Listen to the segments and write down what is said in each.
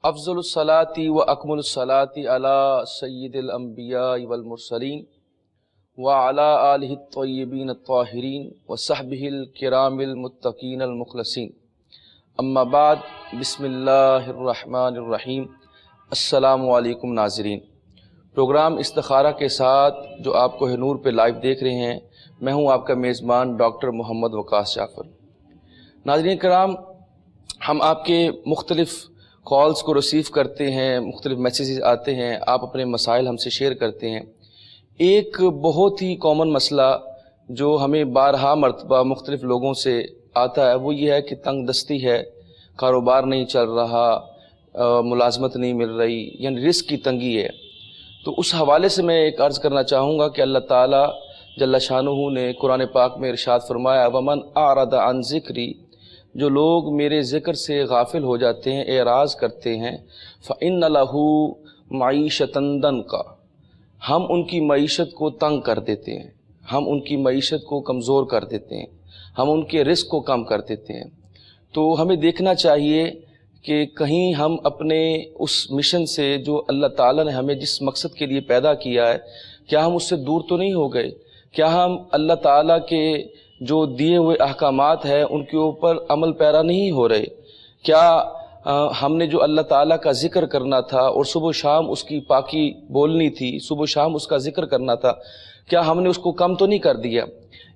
افضل الصلاۃ و اکمل الصلاۃ علی سید الانبیاء والمرسلین وعلی آلہ الطیبین الطاہرین وصحبہ الکرام المتقین المخلصین، اما بعد، بسم اللہ الرحمن الرحیم۔ السلام علیکم ناظرین، پروگرام استخارہ کے ساتھ جو آپ کو نور پہ لائیو دیکھ رہے ہیں، میں ہوں آپ کا میزبان ڈاکٹر محمد وقاص جعفر۔ ناظرین کرام، ہم آپ کے مختلف کالز کو ریسیو کرتے ہیں، مختلف میسیجز آتے ہیں، آپ اپنے مسائل ہم سے شیئر کرتے ہیں۔ ایک بہت ہی کامن مسئلہ جو ہمیں بارہا مرتبہ مختلف لوگوں سے آتا ہے وہ یہ ہے کہ تنگ دستی ہے، کاروبار نہیں چل رہا، ملازمت نہیں مل رہی، یعنی رزق کی تنگی ہے۔ تو اس حوالے سے میں ایک عرض کرنا چاہوں گا کہ اللہ تعالیٰ جل شانہ نے قرآن پاک میں ارشاد فرمایا، ومن اعرض عن ذکری، جو لوگ میرے ذکر سے غافل ہو جاتے ہیں، اعراض کرتے ہیں، فإن لَهُ مَعِيشَةً ضَنْكَ، ہم ان کی معیشت کو تنگ کر دیتے ہیں، ہم ان کی معیشت کو کمزور کر دیتے ہیں، ہم ان کے رزق کو کم کر دیتے ہیں۔ تو ہمیں دیکھنا چاہیے کہ کہیں ہم اپنے اس مشن سے جو اللہ تعالیٰ نے ہمیں جس مقصد کے لیے پیدا کیا ہے، کیا ہم اس سے دور تو نہیں ہو گئے؟ کیا ہم اللہ تعالیٰ کے جو دیے ہوئے احکامات ہیں ان کے اوپر عمل پیرا نہیں ہو رہے؟ کیا ہم نے جو اللہ تعالیٰ کا ذکر کرنا تھا اور صبح و شام اس کی پاکی بولنی تھی، صبح و شام اس کا ذکر کرنا تھا، کیا ہم نے اس کو کم تو نہیں کر دیا؟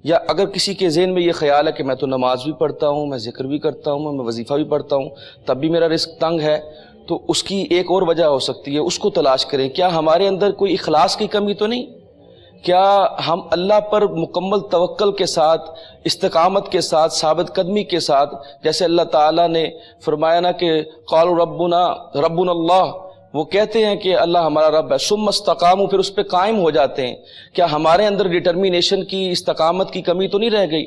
یا اگر کسی کے ذہن میں یہ خیال ہے کہ میں تو نماز بھی پڑھتا ہوں، میں ذکر بھی کرتا ہوں، میں وظیفہ بھی پڑھتا ہوں، تب بھی میرا رزق تنگ ہے، تو اس کی ایک اور وجہ ہو سکتی ہے، اس کو تلاش کریں۔ کیا ہمارے اندر کوئی اخلاص کی کمی تو نہیں؟ کیا ہم اللہ پر مکمل توکل کے ساتھ، استقامت کے ساتھ، ثابت قدمی کے ساتھ، جیسے اللہ تعالیٰ نے فرمایا نا کہ قالوا ربنا اللہ، وہ کہتے ہیں کہ اللہ ہمارا رب ہے، ثم استقاموا، پھر اس پہ قائم ہو جاتے ہیں، کیا ہمارے اندر ڈٹرمینیشن کی، استقامت کی کمی تو نہیں رہ گئی؟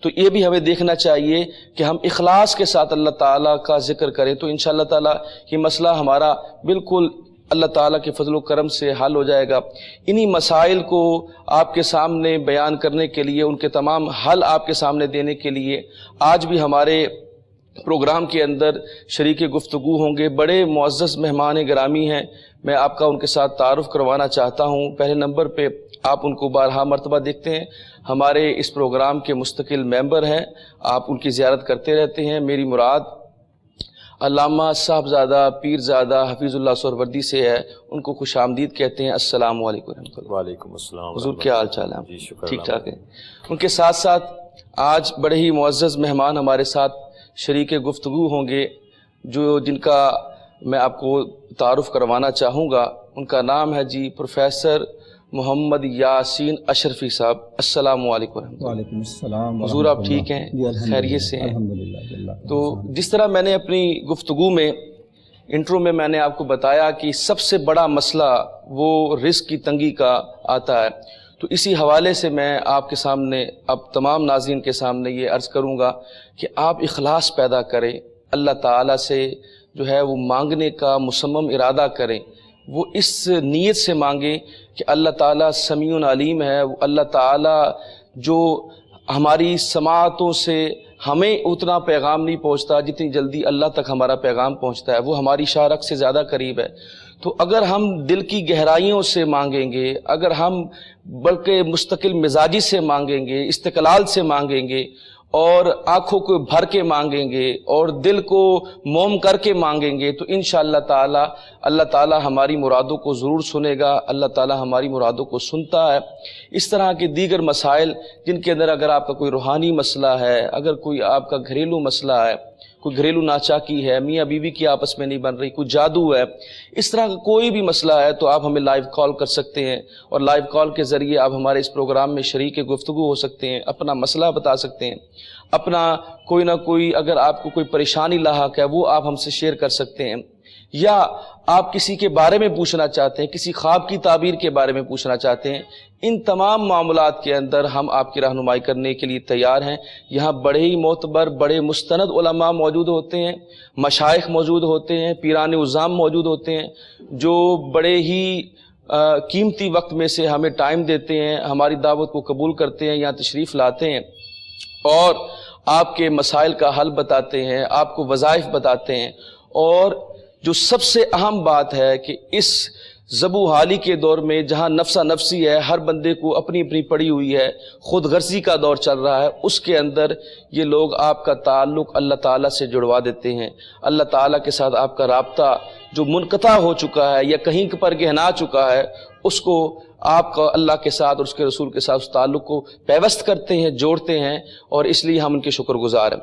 تو یہ بھی ہمیں دیکھنا چاہیے کہ ہم اخلاص کے ساتھ اللہ تعالیٰ کا ذکر کریں، تو انشاءاللہ تعالیٰ یہ مسئلہ ہمارا بالکل اللہ تعالیٰ کے فضل و کرم سے حل ہو جائے گا۔ انہی مسائل کو آپ کے سامنے بیان کرنے کے لیے، ان کے تمام حل آپ کے سامنے دینے کے لیے آج بھی ہمارے پروگرام کے اندر شریک گفتگو ہوں گے۔ بڑے معزز مہمان گرامی ہیں، میں آپ کا ان کے ساتھ تعارف کروانا چاہتا ہوں۔ پہلے نمبر پہ آپ ان کو بارہا مرتبہ دیکھتے ہیں، ہمارے اس پروگرام کے مستقل ممبر ہیں، آپ ان کی زیارت کرتے رہتے ہیں۔ میری مراد علامہ صاحبزادہ پیرزادہ حفیظ اللہ سہروردی سے ہے، ان کو خوش آمدید کہتے ہیں۔ السلام علیکم ورحمۃ اللہ۔ وعلیکم السلام۔ حضور کیا حال چال ہے؟ جی شکر، ٹھیک ٹھاک ہے۔ ان کے ساتھ ساتھ آج بڑے ہی معزز مہمان ہمارے ساتھ شریک گفتگو ہوں گے، جن کا میں آپ کو تعارف کروانا چاہوں گا۔ ان کا نام ہے جی پروفیسر محمد یاسین اشرفی صاحب۔ السلام علیکم ورحمۃ اللہ۔ وعلیکم السلام۔ حضور آپ ٹھیک ہیں؟ خیریت سے ہیں؟ الحمدللہ۔ تو جس طرح میں نے اپنی گفتگو میں انٹرو میں نے آپ کو بتایا کہ سب سے بڑا مسئلہ وہ رزق کی تنگی کا آتا ہے، تو اسی حوالے سے میں آپ کے سامنے، اب تمام ناظرین کے سامنے یہ عرض کروں گا کہ آپ اخلاص پیدا کریں، اللہ تعالیٰ سے جو ہے وہ مانگنے کا مصمم ارادہ کریں، وہ اس نیت سے مانگیں کہ اللہ تعالیٰ سمیع علیم ہے، وہ اللہ تعالیٰ جو ہماری سماعتوں سے ہمیں اتنا پیغام نہیں پہنچتا جتنی جلدی اللہ تک ہمارا پیغام پہنچتا ہے، وہ ہماری شارق سے زیادہ قریب ہے۔ تو اگر ہم دل کی گہرائیوں سے مانگیں گے، اگر ہم بلکہ مستقل مزاجی سے مانگیں گے، استقلال سے مانگیں گے، اور آنکھوں کو بھر کے مانگیں گے اور دل کو موم کر کے مانگیں گے، تو انشاءاللہ تعالی اللہ تعالی ہماری مرادوں کو ضرور سنے گا، اللہ تعالی ہماری مرادوں کو سنتا ہے۔ اس طرح کے دیگر مسائل جن کے اندر اگر آپ کا کوئی روحانی مسئلہ ہے، اگر کوئی آپ کا گھریلو مسئلہ ہے، کوئی گھریلو ناچاکی ہے، میاں بیوی کی آپس میں نہیں بن رہی، کوئی جادو ہے، اس طرح کا کوئی بھی مسئلہ ہے، تو آپ ہمیں لائیو کال کر سکتے ہیں، اور لائیو کال کے ذریعے آپ ہمارے اس پروگرام میں شریک گفتگو ہو سکتے ہیں، اپنا مسئلہ بتا سکتے ہیں، اپنا کوئی نہ کوئی اگر آپ کو کوئی پریشانی لاحق ہے وہ آپ ہم سے شیئر کر سکتے ہیں، یا آپ کسی کے بارے میں پوچھنا چاہتے ہیں، کسی خواب کی تعبیر کے بارے میں پوچھنا چاہتے ہیں، ان تمام معاملات کے اندر ہم آپ کی رہنمائی کرنے کے لیے تیار ہیں۔ یہاں بڑے ہی معتبر، بڑے مستند علماء موجود ہوتے ہیں، مشائخ موجود ہوتے ہیں، پیران عظام موجود ہوتے ہیں، جو بڑے ہی قیمتی وقت میں سے ہمیں ٹائم دیتے ہیں، ہماری دعوت کو قبول کرتے ہیں، یہاں تشریف لاتے ہیں اور آپ کے مسائل کا حل بتاتے ہیں، آپ کو وظائف بتاتے ہیں، اور جو سب سے اہم بات ہے کہ اس ذبح حالی کے دور میں جہاں نفسا نفسی ہے، ہر بندے کو اپنی اپنی پڑی ہوئی ہے، خود غرضی کا دور چل رہا ہے، اس کے اندر یہ لوگ آپ کا تعلق اللہ تعالیٰ سے جڑوا دیتے ہیں۔ اللہ تعالیٰ کے ساتھ آپ کا رابطہ جو منقطع ہو چکا ہے یا کہیں پر گہنا چکا ہے، اس کو آپ کا اللہ کے ساتھ اور اس کے رسول کے ساتھ اس تعلق کو پیوست کرتے ہیں، جوڑتے ہیں، اور اس لیے ہم ان کے شکر گزار ہیں۔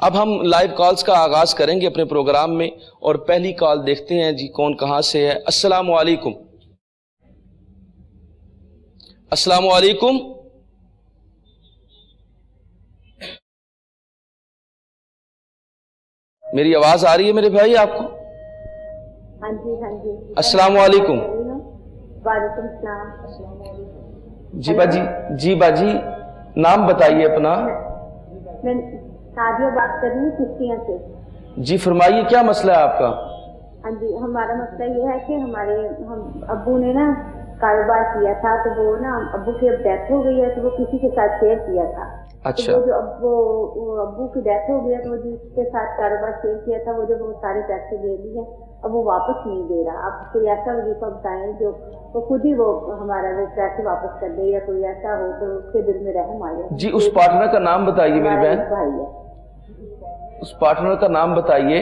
اب ہم لائیو کالز کا آغاز کریں گے اپنے پروگرام میں، اور پہلی کال دیکھتے ہیں جی کون کہاں سے ہے۔ السلام علیکم۔ السلام علیکم۔ میری آواز آ رہی ہے میرے بھائی آپ کو؟ ہاں جی ہاں جی۔ السلام علیکم۔ وعلیکم السلام۔ جی باجی نام بتائیے اپنا۔ میں سعدیہ بات کر رہی ہوں کشتیاں سے۔ جی فرمائیے کیا مسئلہ ہے آپ کا؟ ہاں جی، ہمارا مسئلہ یہ ہے کہ ہم ابو نے نا کاروبار کیا تھا، تو وہ نا ابو کی اب ڈیتھ ہو گئی ہے، تو وہ کسی کے ساتھ شیئر کیا تھا۔ اچھا۔ تو وہ جو ابو کی ڈیتھ ہو گئی ہے، تو وہ جس کے ساتھ کاروبار شیئر کیا تھا، وہ جب وہ سارے پیسے دے دیے، اب وہ واپس نہیں دے رہا۔ آپ کوئی ایسا وظیفہ بتائیں جو وہ خود ہی وہ ہمارا وہ پیسے واپس کر دے، یا کوئی ایسا ہو تو اس کے دل میں رحم آ جائے۔ جی اس پارٹنر کا نام بتائیے میری بہن۔ بھائی ہے، اس پارٹنر کا نام بتائیے۔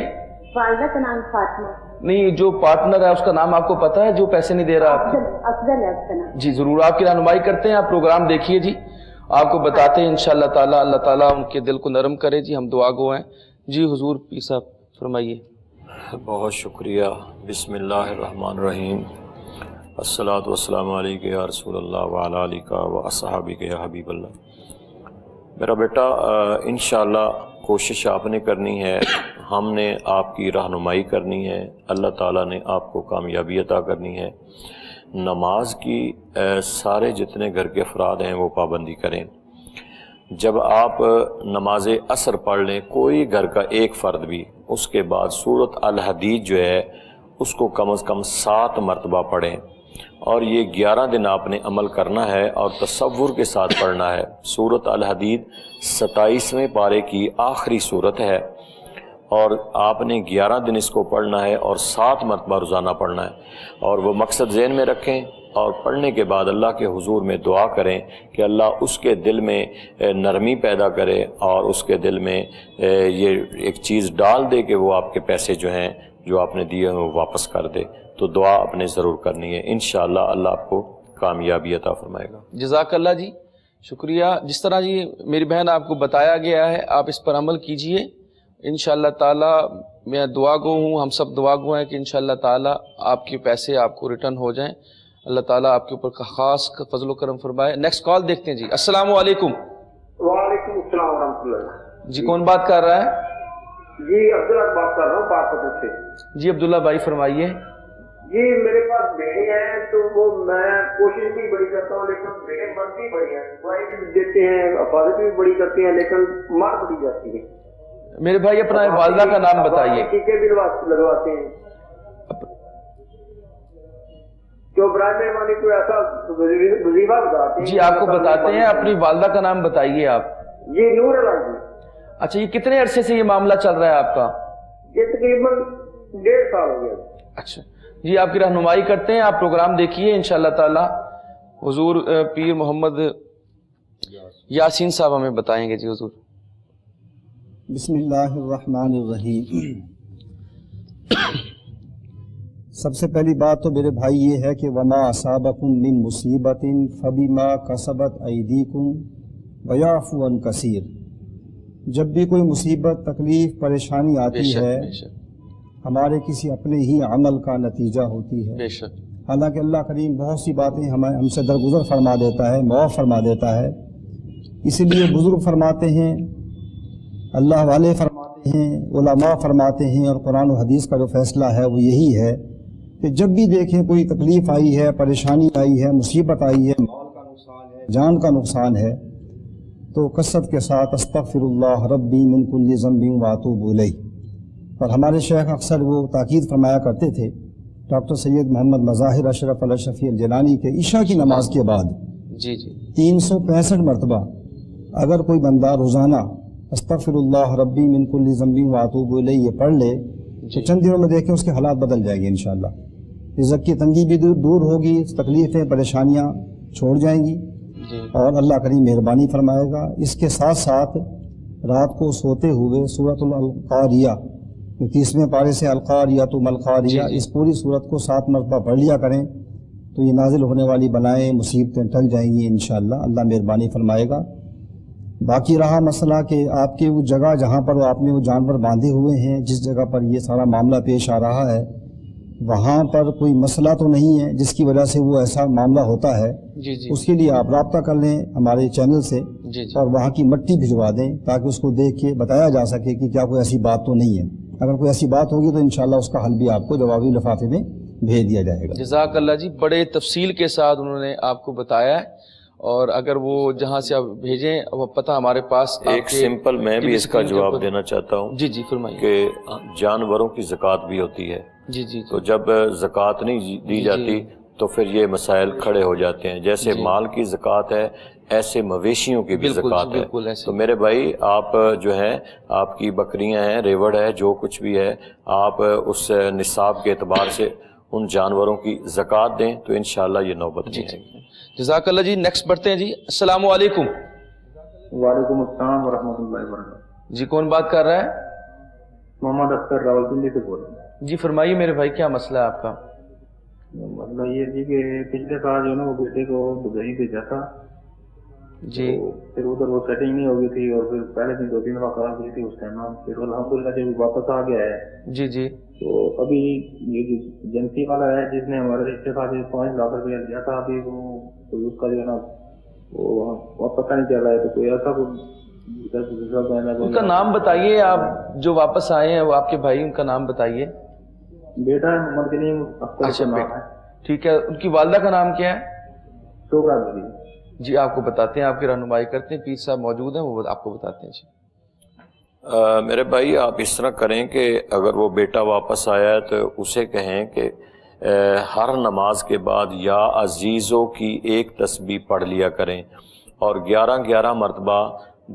والدہ کا نام فاطمہ۔ نہیں، جو پارٹنر ہے اس کا نام آپ کو پتا ہے جو پیسے نہیں دے رہا آپ کو؟ افضل ہے اس کا نام۔ جی ضرور، آپ کی رہنمائی کرتے ہیں، آپ پروگرام دیکھیے جی، آپ کو بتاتے ہیں انشاءاللہ تعالیٰ، اللہ تعالیٰ ان کے دل کو نرم کرے جی، ہم دعا گو ہیں جی۔ حضور پیر صاحب فرمائیے۔ بہت شکریہ۔ بسم اللہ الرحمن الرحیم۔ الصلاۃ والسلام علیک یا رسول اللہ وعلی آلک و اصحابک یا حبیب اللہ۔ میرا بیٹا انشاءاللہ کوشش آپ نے کرنی ہے، ہم نے آپ کی رہنمائی کرنی ہے، اللہ تعالیٰ نے آپ کو کامیابی عطا کرنی ہے۔ نماز کی سارے جتنے گھر کے افراد ہیں وہ پابندی کریں۔ جب آپ نماز عصر پڑھ لیں، کوئی گھر کا ایک فرد بھی، اس کے بعد سورۃ الحدید جو ہے اس کو کم از کم 7 مرتبہ پڑھیں، اور یہ 11 دن آپ نے عمل کرنا ہے اور تصور کے ساتھ پڑھنا ہے۔ سورۃ الحدید 27ویں پارے کی آخری سورت ہے، اور آپ نے 11 دن اس کو پڑھنا ہے اور 7 مرتبہ روزانہ پڑھنا ہے، اور وہ مقصد ذہن میں رکھیں، اور پڑھنے کے بعد اللہ کے حضور میں دعا کریں کہ اللہ اس کے دل میں نرمی پیدا کرے، اور اس کے دل میں یہ ایک چیز ڈال دے کہ وہ آپ کے پیسے جو ہیں جو آپ نے دیے ہیں وہ واپس کر دے۔ تو دعا اپنے ضرور کرنی ہے، انشاءاللہ اللہ آپ کو کامیابی عطا فرمائے گا۔ جزاک اللہ جی، شکریہ۔ جس طرح جی میری بہن آپ کو بتایا گیا ہے، آپ اس پر عمل کیجئے انشاءاللہ تعالیٰ۔ میں دعا گو ہوں، ہم سب دعا گو ہیں کہ انشاءاللہ تعالیٰ آپ کے پیسے آپ کو ریٹرن ہو جائیں، اللہ تعالیٰ آپ کے اوپر خاص فضل و کرم فرمائے۔ نیکسٹ کال دیکھتے ہیں جی۔ السلام علیکم۔ وعلیکم السلام ورحمۃ اللہ۔ جی کون بات کر رہا ہے؟ جی عبداللہ بات کر رہا ہوں پاکستان سے۔ جی عبداللہ بھائی فرمائیے۔ جی میرے پاس بیٹے ہیں، تو وہ میں کوشش بھی بڑی کرتا ہوں، لیکن بیٹے مرتے ہی بڑی ہیں، دعائیں بھی دیتے ہیں، حفاظت بھی بڑی کرتے ہیں، لیکن مار بڑی جاتی ہے۔ میرے بھائی اپنا والدہ کا نام بتائیے۔ ٹیکے بھی لگواتے ہیں، جو برائے مہربانی کوئی ایسا وظیفہ بتاتے ہیں۔ جی آپ کو بتاتے ہیں، اپنی والدہ کا نام بتائیے آپ۔ جی نور اللہ جی۔ اچھا، یہ کتنے عرصے سے یہ معاملہ چل رہا ہے آپ کا؟ یہ تقریباً 1.5 سال ہو گیا۔ اچھا جی، آپ کی رہنمائی کرتے ہیں، آپ پروگرام دیکھیے انشاءاللہ تعالی۔ حضور پیر محمد یاسین صاحب ہمیں بتائیں گے جی حضور۔ بسم اللہ الرحمن الرحیم۔ سب سے پہلی بات تو میرے بھائی یہ ہے کہ وما اصابکم من مصیبت فبما کسبت ایدیکم ویعفو عن کثیر۔ جب بھی کوئی مصیبت، تکلیف، پریشانی آتی ہے ہمارے کسی اپنے ہی عمل کا نتیجہ ہوتی ہے۔ بے شک۔ حالانکہ اللہ کریم بہت سی باتیں ہم سے درگزر فرما دیتا ہے، معاف فرما دیتا ہے۔ اسی لیے بزرگ فرماتے ہیں، اللہ والے فرماتے ہیں، علماء فرماتے ہیں، اور قرآن و حدیث کا جو فیصلہ ہے وہ یہی ہے کہ جب بھی دیکھیں کوئی تکلیف آئی ہے، پریشانی آئی ہے، مصیبت آئی ہے، مال کا نقصان ہے، جان کا نقصان ہے، تو کثرت کے ساتھ استغفر اللہ ربی من کل ذنب واتوب الیہ۔ اور ہمارے شیخ اکثر وہ تاکید فرمایا کرتے تھے، ڈاکٹر سید محمد مظاہر اشرف الشفیع الجیلانی کے عشاء کی نماز کے بعد 365 مرتبہ اگر کوئی بندہ روزانہ استغفر اللہ ربی من کل ذنب واتوب الیہ یہ پڑھ لے تو چند دنوں میں دیکھیں اس کے حالات بدل جائیں گے انشاءاللہ. رزق کی تنگی بھی دور ہوگی, تکلیفیں پریشانیاں چھوڑ جائیں گی اور اللہ کریم مہربانی فرمائے گا. اس کے ساتھ ساتھ رات کو سوتے ہوئے سورۃ القاریہ 30ویں پارے سے القاریۃ ملقاریہ اس پوری صورت کو 7 مرتبہ پڑھ لیا کریں تو یہ نازل ہونے والی بلائیں مصیبتیں ٹل جائیں گی انشاءاللہ. اللہ مہربانی فرمائے گا. باقی رہا مسئلہ کہ آپ کے وہ جگہ جہاں پر آپ نے وہ جانور باندھے ہوئے ہیں, جس جگہ پر یہ سارا معاملہ پیش آ رہا ہے وہاں پر کوئی مسئلہ تو نہیں ہے جس کی وجہ سے وہ ایسا معاملہ ہوتا ہے. اس کے لیے آپ رابطہ کر لیں ہمارے چینل سے اور وہاں کی مٹی بھجوا دیں تاکہ اس کو دیکھ کے بتایا جا سکے کہ کیا کوئی ایسی بات تو نہیں ہے. اگر کوئی ایسی بات ہوگی تو انشاءاللہ اس کا حل بھی آپ کو جوابی لفافے میں بھیج دیا جائے گا. جزاک اللہ جی, بڑے تفصیل کے ساتھ انہوں نے آپ کو بتایا ہے, اور اگر وہ جہاں سے آپ بھیجیں وہ پتہ ہمارے پاس. ایک سمپل میں بھی اس کا جواب دینا چاہتا ہوں. جی فرمائیے. کہ جانوروں کی زکوٰۃ بھی ہوتی ہے. جی تو جب زکوٰۃ نہیں دی جاتی تو پھر یہ مسائل کھڑے ہو جاتے ہیں. جیسے مال کی زکوٰۃ ہے ایسے مویشیوں کی بھی زکوٰۃ ہے. تو میرے بھائی آپ جو ہے آپ کی بکریاں ہیں, ریوڑ ہے, جو کچھ بھی ہے, آپ اس نصاب کے اعتبار سے ان جانوروں کی زکوٰۃ دیں تو انشاءاللہ یہ نوبت نہیں آئے گی. جزاک اللہ جی. نیکسٹ بڑھتے ہیں جی. السلام علیکم. وعلیکم السلام ورحمۃ اللہ وبرکاتہ. جی کون بات کر رہا ہے؟ محمد اختر راولپنڈی سے بول رہا ہوں. جی فرمائیے میرے بھائی, کیا مسئلہ ہے آپ کا؟ مسئلہ یہ جی کہ پچھلے سال جو ہے نا وہ بیٹے کو دبئی بھیجا تھا جی, پھر ادھر وہ سیٹنگ نہیں ہو گئی تھی اور پھر پہلے بھی 2-3 دفعہ خراب ہوئی تھی اس ٹائم. پھر الحمدللہ جب واپس آ گیا ہے جی تو ابھی یہ جو ایجنسی والا ہے جس نے ہمارے رشتے کا 5 لاکھ روپیہ دیا تھا, ابھی وہ اس کا جو ہے نا وہ پتہ نہیں چل رہا ہے. تو کوئی ایسا ان کا نام بتائیے, آپ جو واپس آئے ہیں وہ آپ کے بھائی, ان کا نام بتائیے. بیٹا ہے محمد کریم اختر. اچھا بیٹا, ٹھیک ہے. ان کی والدہ کا نام کیا ہے؟ شوکا بی. جی آپ کو بتاتے ہیں, آپ کی رہنمائی کرتے ہیں, پیر صاحب موجود ہیں وہ آپ کو بتاتے ہیں. جی میرے بھائی آپ اس طرح کریں کہ اگر وہ بیٹا واپس آیا ہے تو اسے کہیں کہ ہر نماز کے بعد یا عزیزوں کی ایک تسبیح پڑھ لیا کریں, اور 11 مرتبہ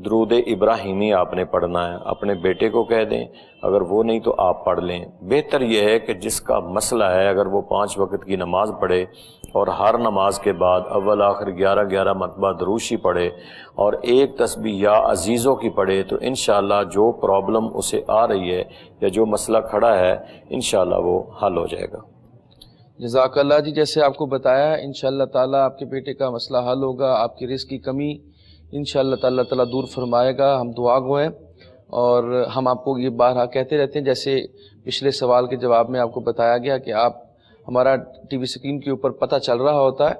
درود ابراہیمی آپ نے پڑھنا ہے. اپنے بیٹے کو کہہ دیں, اگر وہ نہیں تو آپ پڑھ لیں. بہتر یہ ہے کہ جس کا مسئلہ ہے اگر وہ 5 وقت کی نماز پڑھے اور ہر نماز کے بعد اول آخر 11 مرتبہ دروشی پڑھے اور ایک تسبیح یا عزیزوں کی پڑھے تو انشاءاللہ جو پرابلم اسے آ رہی ہے یا جو مسئلہ کھڑا ہے انشاءاللہ وہ حل ہو جائے گا. جزاک اللہ جی. جیسے آپ کو بتایا انشاءاللہ تعالیٰ آپ کے بیٹے کا مسئلہ حل ہوگا, آپ کی رزق کی کمی انشاءاللہ تعالیٰ دور فرمائے گا. ہم دعا گو ہیں اور ہم آپ کو یہ بارہا کہتے رہتے ہیں. جیسے پچھلے سوال کے جواب میں آپ کو بتایا گیا کہ آپ ہمارا ٹی وی اسکرین کے اوپر پتہ چل رہا ہوتا ہے,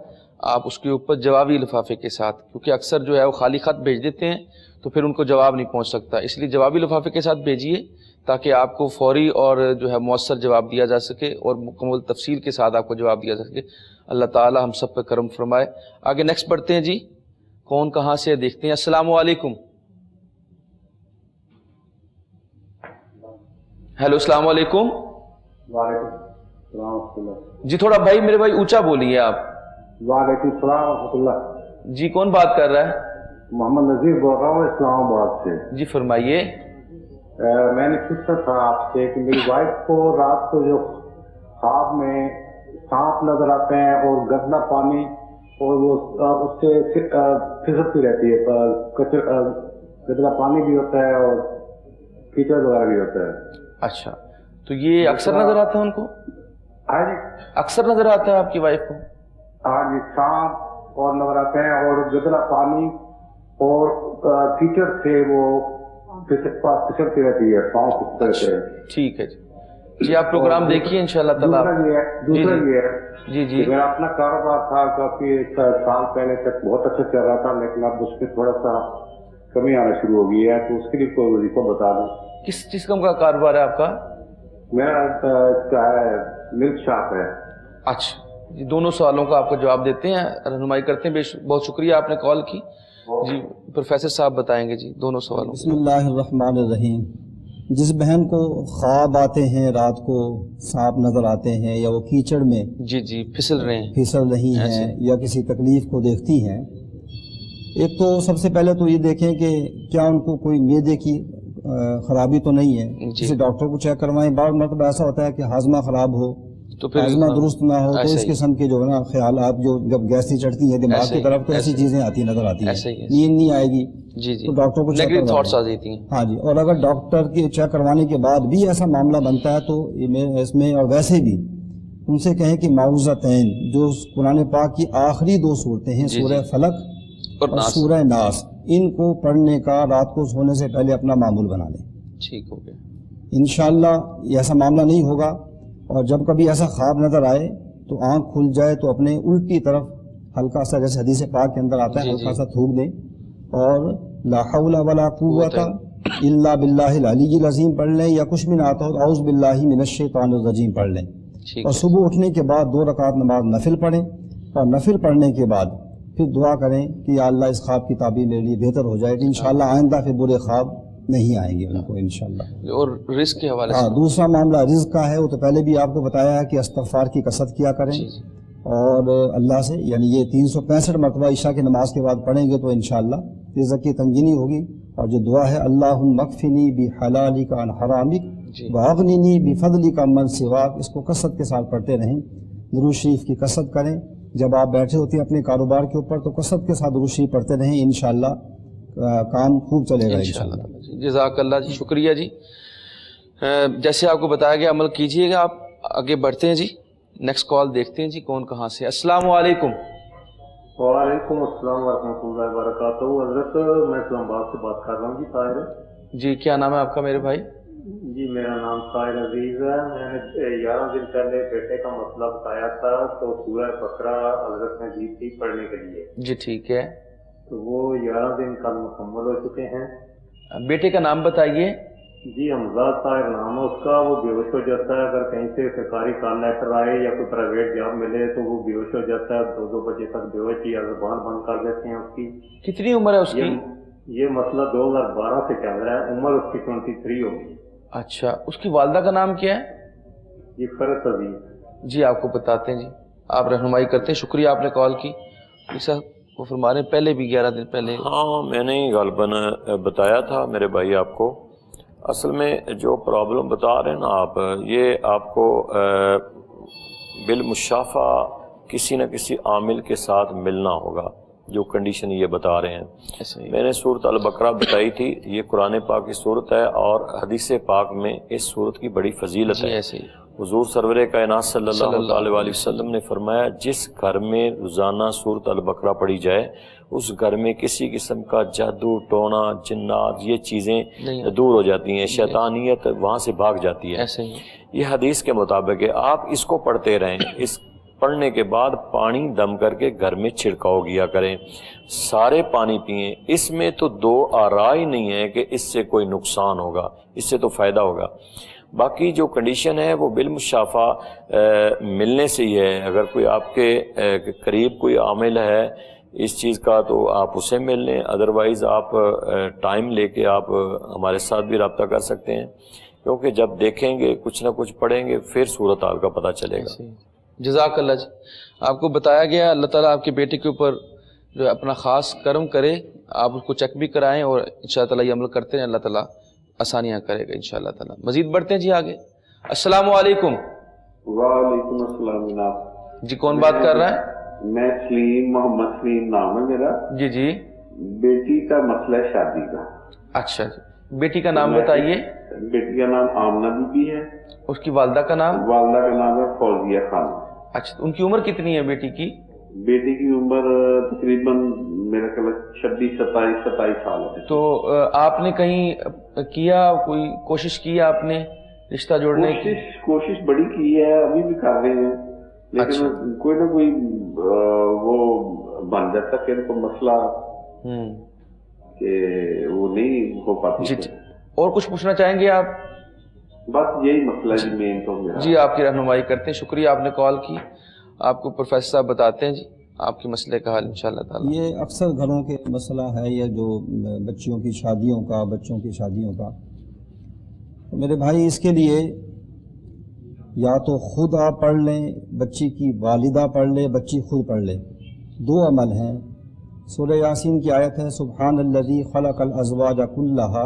آپ اس کے اوپر جوابی لفافے کے ساتھ, کیونکہ اکثر جو ہے وہ خالی خط بھیج دیتے ہیں تو پھر ان کو جواب نہیں پہنچ سکتا, اس لیے جوابی لفافے کے ساتھ بھیجیے تاکہ آپ کو فوری اور جو ہے مؤثر جواب دیا جا سکے اور مکمل تفصیل کے ساتھ آپ کو جواب دیا جا سکے. اللہ تعالی ہم سب پہ کرم فرمائے. آگے نیکسٹ پڑھتے ہیں جی. کون کہاں سے دیکھتے ہیں؟ السلام علیکم. ہیلو السلام علیکم. وعلیکم السلام. جی تھوڑا بھائی میرے بھائی اونچا بولیے آپ. وعلیکم السلام ورحمۃ اللہ. جی کون بات کر رہا ہے؟ محمد نذیر بول رہا ہوں اسلام آباد سے. جی فرمائیے. میں نے پوچھا تھا آپ سے کہ میری وائف کو رات کو جو خواب میں سانپ نظر آتے ہیں اور گندہ پانی اور وہ اس سے پھسلتی رہتی ہے, گندہ پانی بھی ہوتا ہے اور کیچڑ وغیرہ بھی ہوتا ہے. اچھا تو یہ اکثر نظر آتا ہے ان کو؟ ہاں جی اکثر نظر آتا ہے آپ کی وائف کو؟ ہاں جی, سانپ اور نظر آتے ہیں اور گندہ پانی اور کیچڑ سے وہ پھسلتی رہتی ہے, پاؤں پھسلتے رہتے ہیں. ٹھیک ہے جی آپ پروگرام دیکھیے انشاءاللہ تعالیٰ. دوسرا یہ ہے جی میرا اپنا کاروبار تھا کافی 1 سال پہلے تک بہت اچھا چل رہا تھا, لیکن اب اس میں تھوڑا سا کمی آنا شروع ہو گئی ہے, تو اس کے لیے کوئی وظیفہ بتا دوں. کس قسم کا کاروبار ہے آپ کا؟ میرا ملک شاپ ہے. اچھا جی, دونوں سوالوں کا آپ کو جواب دیتے ہیں, رہنمائی کرتے ہیں. بہت شکریہ آپ نے کال کی. جی پروفیسر صاحب بتائیں گے جی دونوں سوالوں. بسم اللہ الرحمن الرحیم. جس بہن کو خواب آتے ہیں رات کو سانپ نظر آتے ہیں یا وہ کیچڑ میں جی پھسل رہی ہیں یا کسی تکلیف کو دیکھتی ہیں, ایک تو سب سے پہلے تو یہ دیکھیں کہ کیا ان کو کوئی معدے کی خرابی تو نہیں ہے، کسی ڈاکٹر کو چیک کروائیں. بعض مرتبہ ایسا ہوتا ہے کہ ہاضمہ خراب ہو تو پھر ہاضمہ درست نہ ہو، تو اس قسم کے جو ہے نا خیالات جو جب گیس چڑھتی ہے دماغ کی طرف تو ایسی چیزیں آتی نظر آتی ہیں، نیند نہیں آئے گی تو ڈاکٹر کو چیک کروائیں. ہاں جی، اور اگر ڈاکٹر کے چیک کروانے کے بعد بھی ایسا معاملہ بنتا ہے تو اس میں اور ویسے بھی ان سے کہیں کہ معوذتین جو قرآن پاک کی آخری 2 صورتیں ہیں، سورہ فلق اور سورہ ناس، ان کو پڑھنے کا رات کو سونے سے پہلے اپنا معمول بنا لیں. ٹھیک ہو گیا انشاءاللہ. یہ ایسا معاملہ نہیں ہوگا. اور جب کبھی ایسا خواب نظر آئے تو آنکھ کھل جائے تو اپنے الٹی طرف ہلکا سا، جیسے حدیث پاک کے اندر آتا ہے، ہلکا سا تھوک دیں اور لا حول ولا قوت الا باللہ العلی العظیم پڑھ لیں، یا کچھ بھی نہ آتا ہو تو اعوذ باللہ من الشیطان الرجیم پڑھ لیں. اور صبح اٹھنے کے بعد 2 رکعت نماز نفل پڑھیں، اور نفل پڑھنے کے بعد پھر دعا کریں کہ یا اللہ اس خواب کی تعبیر میرے لیے بہتر ہو جائے، کہ انشاءاللہ آئندہ پھر برے خواب نہیں آئیں گے ان کو انشاءاللہ. اور رزق کے حوالے سے دوسرا معاملہ رزق کا ہے، وہ تو پہلے بھی آپ کو بتایا ہے کہ استغفار کی کثرت کیا کریں اور اللہ سے، یعنی یہ 365 مرتبہ عشاء کی نماز کے بعد پڑھیں گے تو انشاءاللہ رزق کی تنگی نہیں ہوگی. اور جو دعا ہے اللہم اکفنی بحلالک عن حرامک واغننی بفضلک عمن سواک، اس کو کثرت کے ساتھ پڑھتے رہیں. درود شریف کی کثرت کریں. جب آپ بیٹھے ہوتے ہیں اپنے کاروبار کے اوپر تو کثرت کے ساتھ درود شریف پڑھتے رہیں، انشاءاللہ کام خوب چلے گا انشاءاللہ. جزاک اللہ جی، شکریہ جی. جیسے آپ کو بتایا گیا عمل کیجئے گا. آپ آگے بڑھتے ہیں جی، نیکسٹ کال دیکھتے ہیں جی کون کہاں سے. السلام علیکم. وعلیکم السلام ورحمۃ اللہ وبرکاتہ. حضرت میں اسلام آباد سے بات کر رہا ہوں جی. طاہر جی، کیا نام ہے آپ کا میرے بھائی؟ جی میرا نام طاہر عزیز ہے. میں نے 11 دن پہلے بیٹے کا مسئلہ بتایا تھا تو سورہ بقرہ حضرت نے دی تھی پڑھنے کے لیے. جی ٹھیک ہے. تو وہ 11 دن کل مکمل ہو چکے ہیں. بیٹے کا نام بتائیے. جی حمزہ طاہر نام ہے اس کا. وہ بے ہوش ہو جاتا ہے اگر کہیں سے سرکاری کال لیٹر آئے یا کوئی پرائیویٹ جاب ملے تو وہ بے ہوش ہو جاتا ہے. 2 بجے تک بے ہوش یا زبان بند کر دیتے ہیں اس کی. کتنی عمر ہے اس کی؟ یہ مسئلہ 2012 سے چل رہا ہے. عمر اس کی 23 ہوگی. اچھا، اس کی والدہ کا نام کیا ہے؟ جی فرت عزیز. جی آپ کو بتاتے ہیں جی، آپ رہنمائی کرتے ہیں. شکریہ آپ نے کال کی. وہ فرما رہے ہیں پہلے بھی 11 دن پہلے. ہاں میں نے غالباً بتایا تھا میرے بھائی آپ کو. اصل میں جو پرابلم بتا رہے ہیں نا آپ، یہ آپ کو بالمشافہ کسی نہ کسی عامل کے ساتھ ملنا ہوگا جو کنڈیشن یہ بتا رہے ہیں. میں نے سورۃ البقرہ بتائی تھی، یہ قرآن پاک کی صورت ہے اور حدیث پاک میں اس صورت کی بڑی فضیلت ہے. حضور سرور کائنات صلی اللہ علیہ وسلم نے فرمایا جس گھر میں روزانہ سورۃ البقرہ پڑھی جائے اس گھر میں کسی قسم کا جادو ٹونا جنات یہ چیزیں دور ہو جاتی ہیں، شیطانیت وہاں سے بھاگ جاتی ہے. یہ حدیث کے مطابق ہے. آپ اس کو پڑھتے رہیں. اس پڑھنے کے بعد پانی دم کر کے گھر میں چھڑکاؤ کیا کریں، سارے پانی پئیں. اس میں تو 2 آراء ہی نہیں ہے کہ اس سے کوئی نقصان ہوگا، اس سے تو فائدہ ہوگا. باقی جو کنڈیشن ہے وہ بالمشافہ ملنے سے ہی ہے. اگر کوئی آپ کے قریب کوئی عامل ہے اس چیز کا تو آپ اسے مل لیں. ادروائز آپ ٹائم لے کے آپ ہمارے ساتھ بھی رابطہ کر سکتے ہیں، کیونکہ جب دیکھیں گے کچھ نہ کچھ پڑھیں گے پھر صورتحال کا پتہ چلے گا. جزاک اللہ جی. آپ کو بتایا گیا اللہ تعالیٰ آپ کے بیٹے کے اوپر جو اپنا خاص کرم کرے. آپ اس کو چیک بھی کرائیں اور انشاءاللہ تعالیٰ یہ عمل کرتے ہیں، اللہ تعالیٰ آسانیاں کرے گا انشاءاللہ تعالیٰ. مزید بڑھتے ہیں جی آگے. السلام علیکم. وعلیکم السلام جناب. جی کون بات کر رہا ہے؟ میں سلیم، محمد سلیم نام ہے میرا. جی جی. بیٹی کا مسئلہ ہے شادی کا. اچھا جی. بیٹی کا نام بتائیے. بیٹی کا نام آمنہ بی بی ہے. اس کی والدہ کا نام؟ والدہ کا نام ہے فوزیہ خانم. اچھا، ان کی عمر کتنی ہے بیٹی کی؟ بیٹی کی عمر تقریباً میرا خیال 26-27 سال ہے. تو آپ نے کہیں کیا، کوئی کوشش کی آپ نے رشتہ جوڑنے کی؟ کوشش بڑی کی ہے، ابھی بھی کر رہے ہیں، لیکن کوئی نہ کوئی وہ بن جاتا کہ ان کو مسئلہ کہ وہ نہیں ہو پاتی. اور کچھ پوچھنا چاہیں گے آپ؟ بس یہی مسئلہ جی مین تو میرا. جی آپ کی رہنمائی کرتے ہیں. شکریہ آپ نے کال کی. آپ کو پروفیسر صاحب بتاتے ہیں جی آپ کے مسئلے کا حل انشاءاللہ تعالیٰ. یہ اکثر گھروں کے مسئلہ ہے یہ جو بچیوں کی شادیوں کا، بچوں کی شادیوں کا. تو میرے بھائی اس کے لیے یا تو خود آپ پڑھ لیں، بچی کی والدہ پڑھ لے، بچی خود پڑھ لے. 2 عمل ہیں. سورہ یاسین کی آیت ہے سبحان الذی خلق الازواج کلھا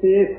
30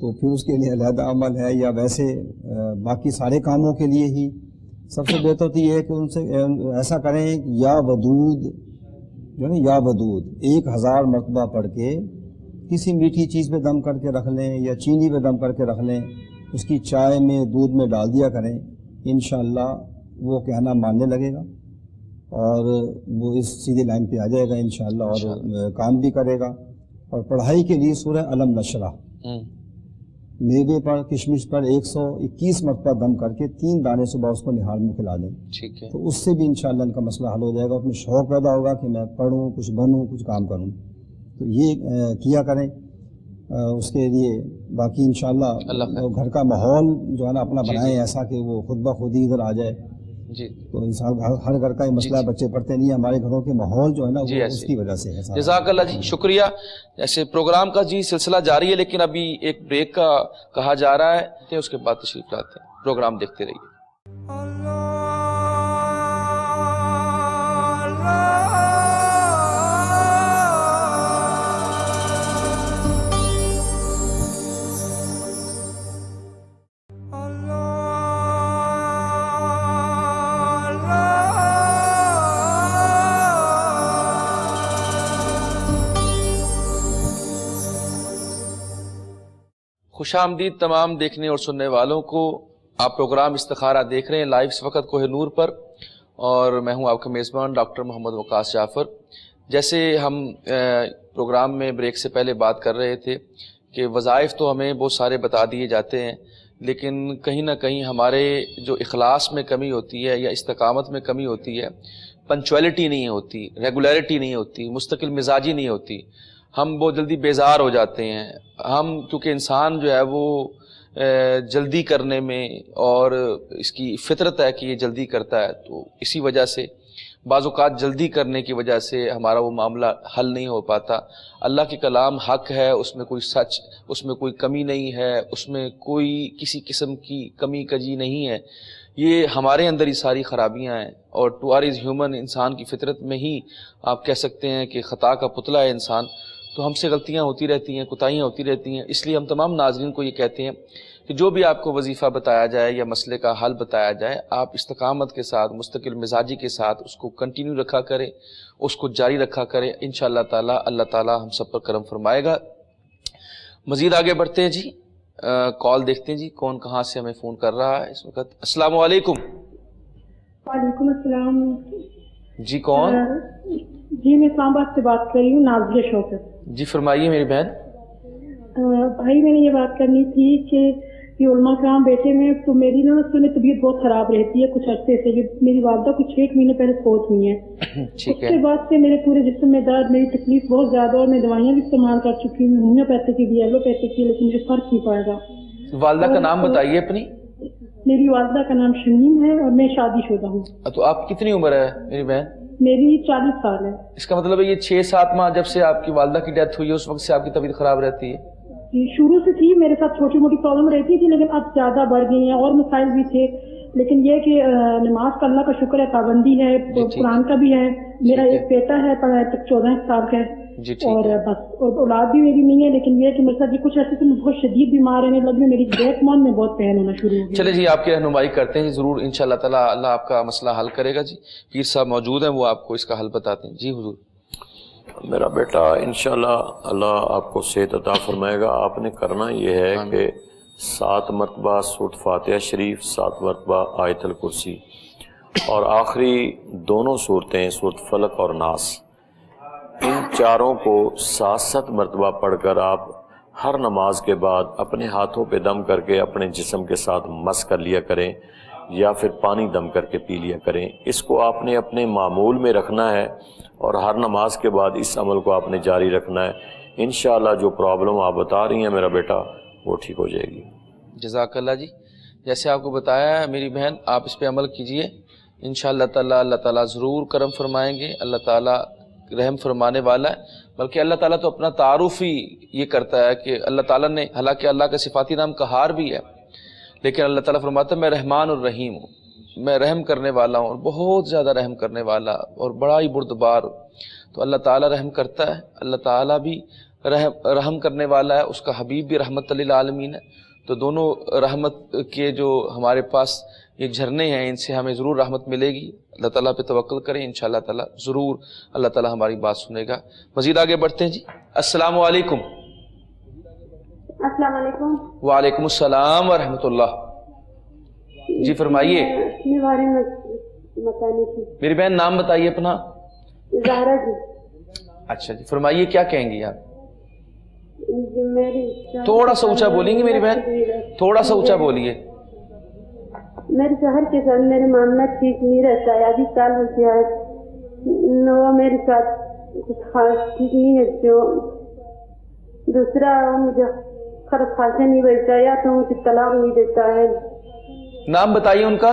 تو پھر اس کے لیے علیحدہ عمل ہے، یا ویسے باقی سارے کاموں کے لیے ہی سب سے بہتر تو یہ ہے کہ ان سے ایسا کریں یا ودود جو ہے نا، یا ودود 1000 مرتبہ پڑھ کے کسی میٹھی چیز پہ دم کر کے رکھ لیں یا چینی پہ دم کر کے رکھ لیں، اس کی چائے میں دودھ میں ڈال دیا کریں، انشاءاللہ وہ کہنا ماننے لگے گا اور وہ اس سیدھی لائن پہ آ جائے گا انشاءاللہ، اور کام بھی کرے گا۔ اور پڑھائی کے لیے سورہ علم نشرح میوے پر کشمش پر 121 مرتبہ دم کر کے 3 دانے صبح اس کو نہار میں کھلا دیں، ٹھیک ہے، تو اس سے بھی انشاءاللہ ان کا مسئلہ حل ہو جائے گا، اس میں شوق پیدا ہوگا کہ میں پڑھوں، کچھ بنوں، کچھ کام کروں، تو یہ کیا کریں اس کے لیے۔ باقی انشاءاللہ گھر کا ماحول جو ہے نا اپنا بنائیں ایسا کہ وہ خود بخود ہی ادھر آ جائے، جی تو انسان ہر گھر کا یہ مسئلہ ہے، بچے پڑھتے نہیں، ہمارے گھروں کے ماحول جو ہے نا وہ اس کی وجہ سے ہے۔ جزاک اللہ جی، شکریہ۔ ایسے پروگرام کا جی سلسلہ جاری ہے، لیکن ابھی ایک بریک کا کہا جا رہا ہے، اس کے بعد تشریف لاتے ہیں، پروگرام دیکھتے رہیے۔ خوش آمدید تمام دیکھنے اور سننے والوں کو۔ آپ پروگرام استخارہ دیکھ رہے ہیں لائیو اس وقت کوہ نور پر، اور میں ہوں آپ کا میزبان ڈاکٹر محمد وقاص جعفر۔ جیسے ہم پروگرام میں بریک سے پہلے بات کر رہے تھے کہ وظائف تو ہمیں بہت سارے بتا دیے جاتے ہیں، لیکن کہیں نہ کہیں ہمارے جو اخلاص میں کمی ہوتی ہے یا استقامت میں کمی ہوتی ہے، پنچویلٹی نہیں ہوتی، ریگولیرٹی نہیں ہوتی، مستقل مزاجی نہیں ہوتی، ہم بہت جلدی بیزار ہو جاتے ہیں۔ ہم کیونکہ انسان جو ہے وہ جلدی کرنے میں، اور اس کی فطرت ہے کہ یہ جلدی کرتا ہے، تو اسی وجہ سے بعض اوقات جلدی کرنے کی وجہ سے ہمارا وہ معاملہ حل نہیں ہو پاتا۔ اللہ کی کلام حق ہے، اس میں کوئی سچ، اس میں کوئی کمی نہیں ہے، اس میں کوئی کسی قسم کی کمی کجی نہیں ہے، یہ ہمارے اندر ہی ساری خرابیاں ہیں، اور ٹو آر از ہیومن، انسان کی فطرت میں ہی آپ کہہ سکتے ہیں کہ خطا کا پتلا ہے انسان، تو ہم سے غلطیاں ہوتی رہتی ہیں، کوتاہیاں ہوتی رہتی ہیں۔ اس لیے ہم تمام ناظرین کو یہ کہتے ہیں کہ جو بھی آپ کو وظیفہ بتایا جائے یا مسئلے کا حل بتایا جائے، آپ استقامت کے ساتھ، مستقل مزاجی کے ساتھ اس کو کنٹینیو رکھا کریں، اس کو جاری رکھا کریں، انشاءاللہ تعالی اللہ تعالی ہم سب پر کرم فرمائے گا۔ مزید آگے بڑھتے ہیں جی، کال دیکھتے ہیں جی کون کہاں سے ہمیں فون کر رہا ہے اس وقت۔ السلام علیکم۔ وعلیکم السلام جی کون؟ جی میں اسلام آباد سے بات کر رہی ہوں، نازیہ شوکت۔ جی فرمائیے میری بہن۔ بھائی میں نے یہ بات کرنی تھی کہ یہ علماء کرام بیٹھے میں، تو میری نا اس میں طبیعت بہت خراب رہتی ہے کچھ عرصے سے، میری والدہ کچھ 1 مہینے پہلے فوت ہوئی ہیں، اس کے بعد سے میرے پورے جسم میں درد، میری تکلیف بہت زیادہ، اور میں دوائیاں بھی استعمال کر چکی ہوں، ہومیوپیتھی کی بھی، ایلوپیتھی کی، لیکن مجھے فرق نہیں پائے گا۔ والدہ کا نام بتائیے اپنی۔ میری والدہ کا نام شمیم ہے اور میں شادی شدہ ہوں۔ تو آپ کتنی عمر ہے میری بہن؟ میری 40 سال ہے۔ اس کا مطلب ہے یہ 6-7 ماہ جب سے آپ کی والدہ کی ڈیتھ ہوئی ہے اس وقت سے آپ کی طبیعت خراب رہتی ہے؟ شروع سے تھی، میرے ساتھ چھوٹی موٹی پرابلم رہتی تھی، لیکن اب زیادہ بڑھ گئی ہیں، اور مسائل بھی تھے، لیکن یہ کہ نماز کا اللہ کا شکر ہے، پابندی ہے، قرآن کا بھی ہے، میرا ایک بیٹا ہے 14 سال کا ہے، اور بس، اور اولاد بھی میری نہیں ہے، لیکن یہ کہ میرے ساتھ کچھ ایسے میں بہت شدید بیمار رہنے لگی، میری بیک بون میں بہت پین ہونا شروع ہو گیا۔ چلے جی آپ کی رہنمائی کرتے ہیں ضرور، انشاءاللہ تعالی اللہ آپ کا مسئلہ حل کرے گا۔ جی پیر صاحب موجود ہیں، وہ آپ کو اس کا حل بتاتے ہیں۔ جی حضور۔ میرا بیٹا انشاءاللہ اللہ آپ کو صحت عطا فرمائے گا۔ آپ نے کرنا یہ ہے کہ 7 مرتبہ سورۃ فاتحہ شریف، 7 مرتبہ آیت الکرسی، اور آخری دونوں صورتیں سورۃ فلق اور ناس، ان چاروں کو 7 مرتبہ پڑھ کر آپ ہر نماز کے بعد اپنے ہاتھوں پہ دم کر کے اپنے جسم کے ساتھ مس کر لیا کریں، یا پھر پانی دم کر کے پی لیا کریں۔ اس کو آپ نے اپنے معمول میں رکھنا ہے، اور ہر نماز کے بعد اس عمل کو آپ نے جاری رکھنا ہے۔ انشاءاللہ جو پرابلم آپ بتا رہی ہیں میرا بیٹا، وہ ٹھیک ہو جائے گی۔ جزاک اللہ جی، جیسے آپ کو بتایا ہے میری بہن، آپ اس پہ عمل کیجئے، انشاءاللہ تعالیٰ اللہ تعالیٰ ضرور کرم فرمائیں گے۔ اللہ تعالیٰ رحم فرمانے والا ہے، بلکہ اللہ تعالیٰ تو اپنا تعارف ہی یہ کرتا ہے کہ اللہ تعالیٰ نے، حالانکہ اللہ کا صفاتی نام قہار بھی ہے، لیکن اللہ تعالیٰ فرماتا ہے میں رحمان الرحیم ہوں، میں رحم کرنے والا ہوں، اور بہت زیادہ رحم کرنے والا، اور بڑا ہی بردبار۔ تو اللہ تعالیٰ رحم کرتا ہے، اللہ تعالیٰ بھی رحم کرنے والا ہے، اس کا حبیب بھی رحمت للعالمین ہے، تو دونوں رحمت کے جو ہمارے پاس یہ جھرنے ہیں ان سے ہمیں ضرور رحمت ملے گی۔ اللہ تعالیٰ پہ توکل کریں، انشاءاللہ تعالیٰ ضرور اللہ تعالیٰ ہماری بات سنے گا۔ مزید آگے بڑھتے ہیں جی۔ السلام علیکم۔ السلام علیکم۔ وعلیکم السلام ورحمۃ اللہ۔ جی فرمائیے۔ اپنے بارے میں بتانی تھی۔ میری بہن نام بتائیے اپنا۔ زہرا جی۔ اچھا جی فرمائیے، کیا کہیں گی آپ؟ میری تھوڑا سا اونچا بولیں گی میری بہن، تھوڑا سا اونچا بولیے۔ میرے شوہر کے ساتھ میرے معاملہ ٹھیک نہیں رہتا ہے، ابھی سال ہو گیا ہے، وہ میرے ساتھ کچھ خاص ٹھیک نہیں ہے، جو دوسرا مجھے خاصے نہیں بھیجتا یا تو مجھے طلاق نہیں دیتا ہے۔ نام بتائیے ان کا۔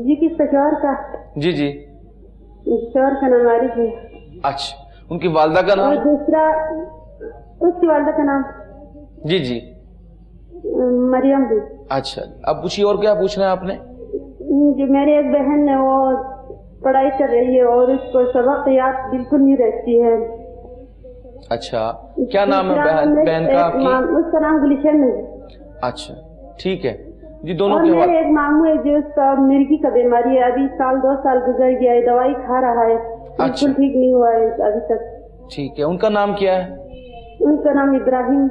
جی کس کا؟ شوہر کا؟ جی جی شوہر کا نام عارف ہے۔ اچھا، ان کی والدہ کا نام؟ اور دوسرا اس کی والدہ کا نام؟ جی جی مریم بھی۔ اچھا، اب پوچھیے اور کیا پوچھنا ہے آپ نے؟ جو میری ایک بہن ہے وہ پڑھائی کر رہی ہے اور اس کو سبق یاد بالکل نہیں رہتی ہے۔ اچھا، کیا نام ہے بہن کا آپ کی؟ اس کا نام گلشن ہے۔ اچھا ٹھیک ہے جی، دونوں اور کے میرے ایک ماموں ہے جو اس کا مرگی کا بیماری ہے، ابھی سال 2 سال گزر گیا ہے، دوائی کھا رہا ہے، بالکل ٹھیک نہیں ہوا ہے ابھی تک۔ ٹھیک ہے، ان کا نام کیا ہے؟ ان کا نام ابراہیم۔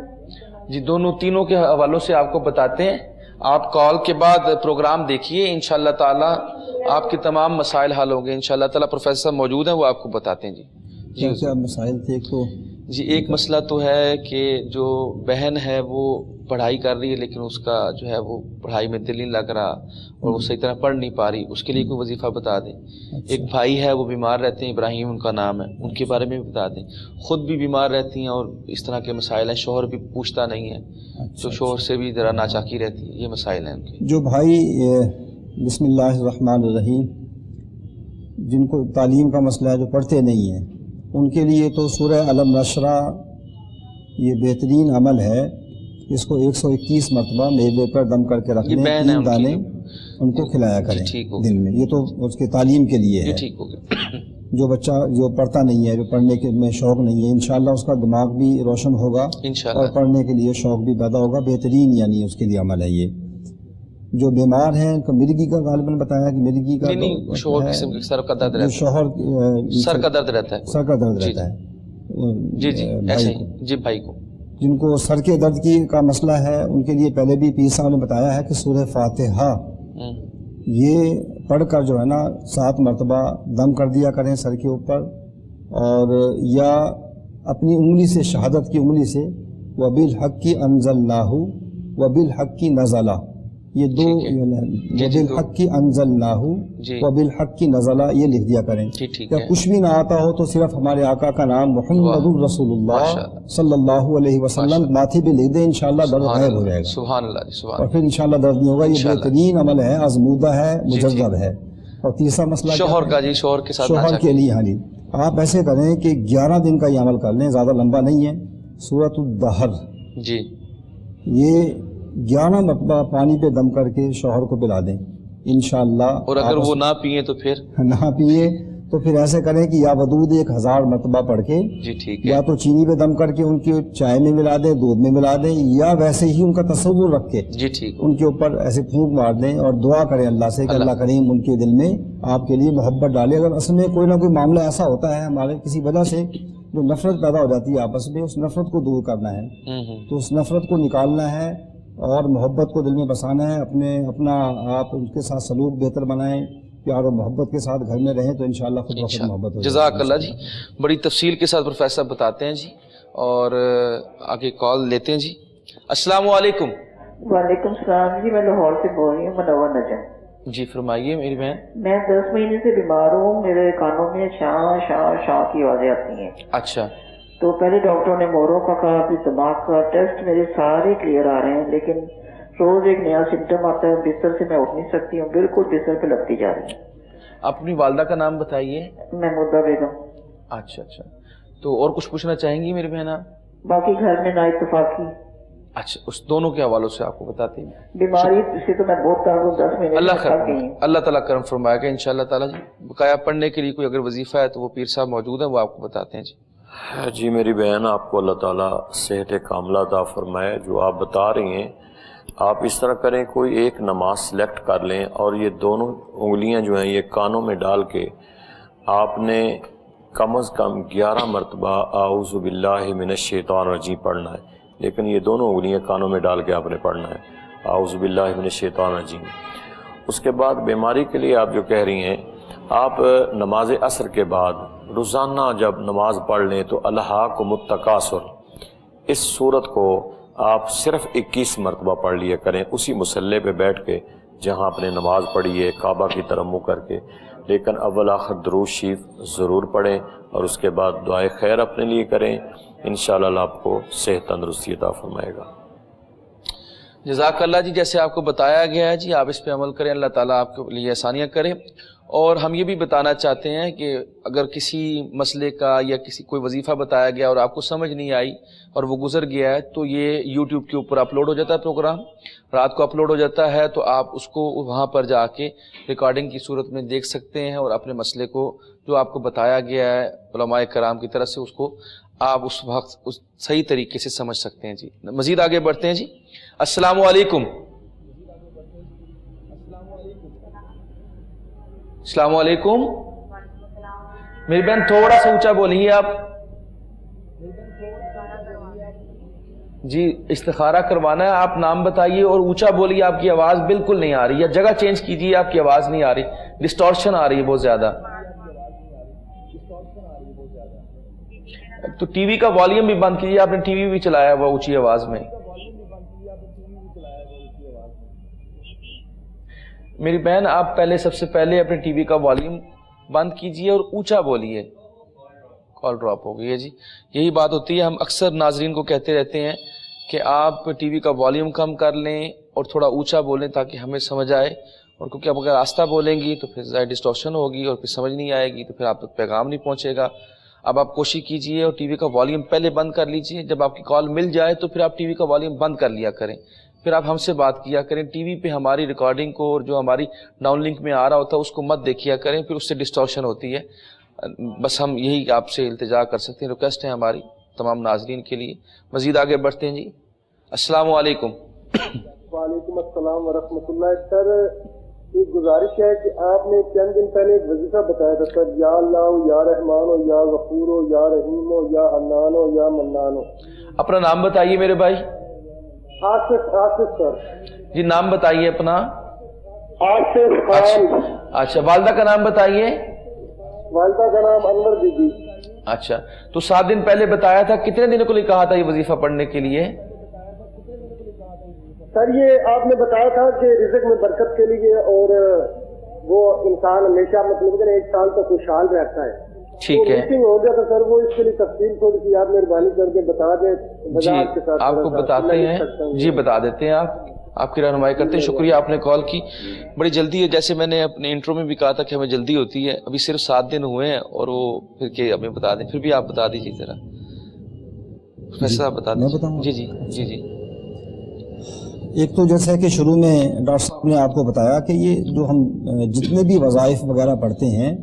جی دونوں تینوں کے حوالوں سے آپ کو بتاتے ہیں، آپ کال کے بعد پروگرام دیکھیے، انشاءاللہ تعالی آپ کے تمام مسائل حل ہوں گے انشاءاللہ تعالی۔ پروفیسر صاحب موجود ہیں، وہ آپ کو بتاتے ہیں۔ جی کیا مسائل تھے؟ جی ایک مسئلہ تو ہے کہ جو بہن ہے وہ پڑھائی کر رہی ہے لیکن اس کا جو ہے وہ پڑھائی میں دل نہیں لگ رہا اور وہ صحیح طرح پڑھ نہیں پا رہی، اس کے لیے کوئی وظیفہ بتا دیں۔ ایک بھائی ہے وہ بیمار رہتے ہیں، ابراہیم ان کا نام ہے، ان کے بارے میں بھی بتا دیں۔ خود بھی بیمار رہتی ہیں اور اس طرح کے مسائل ہیں، شوہر بھی پوچھتا نہیں ہے تو شوہر سے بھی ذرا ناچاکی رہتی ہے، یہ مسائل ہیں ان کے۔ جو بھائی بسم اللہ الرحمن الرحیم جن کو تعلیم کا مسئلہ ہے، جو پڑھتے نہیں ہیں، ان کے لیے تو سورہ علم نشرہ یہ بہترین عمل ہے، اس کو 121 مرتبہ میوے پر دم کر کے رکھنے، 3 دانے ان کو کھلایا کریں دن میں، یہ تو اس کے تعلیم کے لیے ہے۔ جو بچہ جو پڑھتا نہیں ہے، جو پڑھنے کے میں شوق نہیں ہے، انشاءاللہ اس کا دماغ بھی روشن ہوگا اور پڑھنے کے لیے شوق بھی پیدا ہوگا، بہترین یعنی اس کے لیے عمل ہے یہ۔ جو بیمار ہیں ان کو مرگی کا غالباً بتایا کہ مرگی کا شوہر سر کا درد رہتا ہے، شوہر سر کا درد رہتا ہے، سر کا درد رہتا ہے جی جی ایسے ہی جی بھائی کو جن کو سر کے درد کی کا مسئلہ ہے، ان کے لیے پہلے بھی پیر صاحب نے بتایا ہے کہ سورہ فاتحہ یہ پڑھ کر جو ہے نا 7 مرتبہ دم کر دیا کریں سر کے اوپر، اور یا اپنی انگلی سے، شہادت کی انگلی سے، وَبِالْحَقِّ أَنزَلْنَاهُ وَبِالْحَقِّ نَزَلَ، یہ دو وَبِالْحَقِّ أَنزَلْنَاهُ وَبِالْحَقِّ نَزَلَ یہ لکھ دیا کریں۔ یا کچھ بھی نہ آتا ہو تو صرف ہمارے آقا کا نام محمد الرسول اللہ صلی اللہ علیہ وسلم ماتھے پہ لکھ دیں، انشاءاللہ درد غائب ہو جائے گا، سبحان اللہ، اور پھر انشاءاللہ درد نہیں ہوگا۔ یہ بہترین عمل ہے، آزمودہ ہے، مجرب ہے۔ اور تیسرا مسئلہ شوہر کا، جی شوہر کے ساتھ، شوہر کے لیے، ہاں جی آپ ایسے کریں کہ 11 دن کا یہ عمل کر لیں، زیادہ لمبا نہیں ہے۔ سورۃ الدہر جی یہ 11 مرتبہ پانی پہ دم کر کے شوہر کو پلا دیں انشاءاللہ۔ اور اگر وہ نہ پیئیں تو پھر نہ پیئے تو پھر ایسے کریں کہ یا ودود 1000 مرتبہ پڑھ کے، جی ٹھیک ہے، یا تو چینی پہ دم کر کے ان کی چائے میں ملا دیں، دودھ میں ملا دیں، یا ویسے ہی ان کا تصور رکھ کے جی ٹھیک ان کے اوپر ایسے پھونک مار دیں اور دعا کریں اللہ سے کہ اللہ کریم ان کے دل میں آپ کے لیے محبت ڈالے۔ اگر اصل میں کوئی نہ کوئی معاملہ ایسا ہوتا ہے ہمارے کسی وجہ سے جو نفرت پیدا ہو جاتی ہے آپس میں، اس نفرت کو دور کرنا ہے، تو اس نفرت کو نکالنا ہے اور محبت کو دل میں بسانا ہے، اپنا آپ ان کے ساتھ سلوک بہتر بنائیں، پیار و محبت کے ساتھ گھر میں رہیں تو انشاءاللہ خود بخود محبت ہو جائے۔ جزاک اللہ جی، بڑی تفصیل کے ساتھ پروفیسر صاحب بتاتے ہیں جی، اور آگے کال لیتے ہیں جی۔ السلام علیکم۔ وعلیکم السلام جی، میں لاہور سے بول رہی ہوں، منور نجم۔ جی فرمائیے میری بہن۔ میں 10 مہینے سے بیمار ہوں، میرے کانوں میں شاں شاں شاں کی آوازیں آتی ہیں۔ اچھا، تو پہلے ڈاکٹر نے موروں کا کہا، پھر دماغ کا، ٹیسٹ میرے سارے کلیئر آ رہے ہیں، لیکن روز ایک نیا سمٹم آتا ہے، بستر سے میں اٹھ نہیں سکتی ہوں، بالکل بستر پہ لگتی جا رہی ہوں۔ اپنی والدہ کا نام بتائیے۔ محمودہ بیگم۔ اچھا اچھا، تو اور کچھ پوچھنا چاہیں گی میری بہن آپ؟ باقی گھر میں نا اتفاقی۔ اچھا، اس دونوں کے حوالوں سے آپ کو بتاتے ہیں۔ بیماری سے تو میں بہت تنگ ہوں، 10 مہینے اللہ تعالیٰ کرم فرمائے گا انشاءاللہ تعالیٰ جی۔ بقایا پڑھنے کے لیے کوئی اگر وظیفہ ہے تو وہ پیر صاحب موجود ہیں، وہ آپ کو بتاتے ہیں جی۔ جی میری بہن، آپ کو اللہ تعالیٰ صحت کاملہ عطا فرمائے۔ جو آپ بتا رہی ہیں آپ اس طرح کریں، کوئی ایک نماز سلیکٹ کر لیں اور یہ دونوں انگلیاں جو ہیں یہ کانوں میں ڈال کے آپ نے کم از کم 11 مرتبہ اعوذ باللہ من الشیطان الرجیم پڑھنا ہے، لیکن یہ دونوں انگلیاں کانوں میں ڈال کے آپ نے پڑھنا ہے، اعوذ باللہ من الشیطان الرجیم۔ اس کے بعد بیماری کے لیے آپ جو کہہ رہی ہیں، آپ نماز عصر کے بعد روزانہ جب نماز پڑھ لیں تو الہاکم التکاثر، اس صورت کو آپ صرف 21 مرتبہ پڑھ لیا کریں، اسی مصلی پہ بیٹھ کے جہاں آپ نے نماز پڑھی ہے کعبہ کی طرف منہ کر کے، لیکن اول آخر درود شریف ضرور پڑھیں اور اس کے بعد دعائے خیر اپنے لیے کریں، انشاءاللہ اللہ آپ کو صحت تندرستی عطا فرمائے گا۔ جزاک اللہ جی، جیسے آپ کو بتایا گیا ہے جی آپ اس پہ عمل کریں، اللہ تعالیٰ آپ کے لیے آسانیاں کرے۔ اور ہم یہ بھی بتانا چاہتے ہیں کہ اگر کسی مسئلے کا یا کوئی وظیفہ بتایا گیا اور آپ کو سمجھ نہیں آئی اور وہ گزر گیا ہے تو یہ یوٹیوب کے اوپر اپلوڈ ہو جاتا ہے، پروگرام رات کو اپلوڈ ہو جاتا ہے، تو آپ اس کو وہاں پر جا کے ریکارڈنگ کی صورت میں دیکھ سکتے ہیں اور اپنے مسئلے کو جو آپ کو بتایا گیا ہے علماء کرام کی طرف سے اس کو آپ اس وقت صحیح طریقے سے سمجھ سکتے ہیں جی۔ مزید آگے بڑھتے ہیں جی۔ السلام علیکم۔ السلام علیکم۔ میری بہن تھوڑا سا اونچا بولیے آپ جی۔ استخارہ کروانا ہے، آپ نام بتائیے اور اونچا بولیے، آپ کی آواز بالکل نہیں آ رہی، یا جگہ چینج کیجیے، آپ کی آواز نہیں آ رہی، ڈسٹورشن آ رہی ہے بہت زیادہ۔ تو ٹی وی کا والیوم بھی بند کیجیے، آپ نے ٹی وی بھی چلایا ہوا اونچی آواز میں۔ میری بہن آپ پہلے سب سے پہلے اپنے ٹی وی کا والیوم بند کیجیے اور اونچا بولیے۔ کال ڈراپ ہو گئی ہے جی۔ یہی بات ہوتی ہے، ہم اکثر ناظرین کو کہتے رہتے ہیں کہ آپ ٹی وی کا والیوم کم کر لیں اور تھوڑا اونچا بولیں تاکہ ہمیں سمجھ آئے، اور کیونکہ اب اگر آہستہ بولیں گی تو پھر ظاہر ڈسٹورشن ہوگی اور پھر سمجھ نہیں آئے گی، تو پھر آپ تک پیغام نہیں پہنچے گا۔ اب آپ کوشش کیجیے اور ٹی وی کا والیوم پہلے بند کر لیجیے، جب آپ کی کال مل جائے تو پھر آپ ٹی وی کا والیوم بند کر لیا کریں، پھر آپ ہم سے بات کیا کریں۔ ٹی وی پہ ہماری ریکارڈنگ کو اور جو ہماری ڈاؤن لنک میں آ رہا ہوتا ہے اس کو مت دیکھیا کریں، پھر اس سے ڈسٹورشن ہوتی ہے۔ بس ہم یہی آپ سے التجا کر سکتے ہیں، ریکویسٹ ہے ہماری تمام ناظرین کے لیے۔ مزید آگے بڑھتے ہیں جی۔ السلام علیکم۔ وعلیکم السلام ورحمۃ اللہ۔ سر ایک گزارش ہے کہ آپ نے چند دن پہلے ایک وظیفہ بتایا تھا سر، یا اللہ ہو، یا رحمان ہو، یا غفور ہو، یا رحیم ہو، یا حنان ہو، یا منان ہو۔ اپنا نام بتائیے میرے بھائی۔ آصف سر جی، نام بتائیے اپنا۔ آصف خان۔ اچھا، والدہ کا نام بتائیے۔ والدہ کا نام انور بی بی۔ اچھا، تو 7 دن پہلے بتایا تھا، کتنے دنوں کے لیے کہا تھا یہ وظیفہ پڑھنے کے لیے؟ سر یہ آپ نے بتایا تھا کہ رزق میں برکت کے لیے، اور وہ انسان ہمیشہ مطلب 1 سال تک خوشحال رہتا ہے۔ ٹھیک ہے، میٹنگ ہو گیا تھا سر، وہ اس کے لیے تفصیل تھوڑی سی آپ مہربانی کر کے بتا دیں جی۔ آپ کو بتاتے ہیں جی، بتا دیتے ہیں، آپ کی رہنمائی کرتے ہیں۔ شکریہ آپ نے کال کی، بڑی جلدی ہے، جیسے میں نے اپنے انٹرو میں بھی کہا تھا کہ ہمیں جلدی ہوتی ہے، ابھی صرف 7 دن ہوئے ہیں اور وہ پھر کہ ہمیں بتا دیں، پھر بھی آپ بتا دیجیے ذرا، فیصلہ بتا دیں۔ جی جی جی جی۔ ایک تو جیسا کہ شروع میں ڈاکٹر صاحب نے آپ کو بتایا کہ یہ جو ہم جتنے بھی وظائف وغیرہ پڑھتے ہیں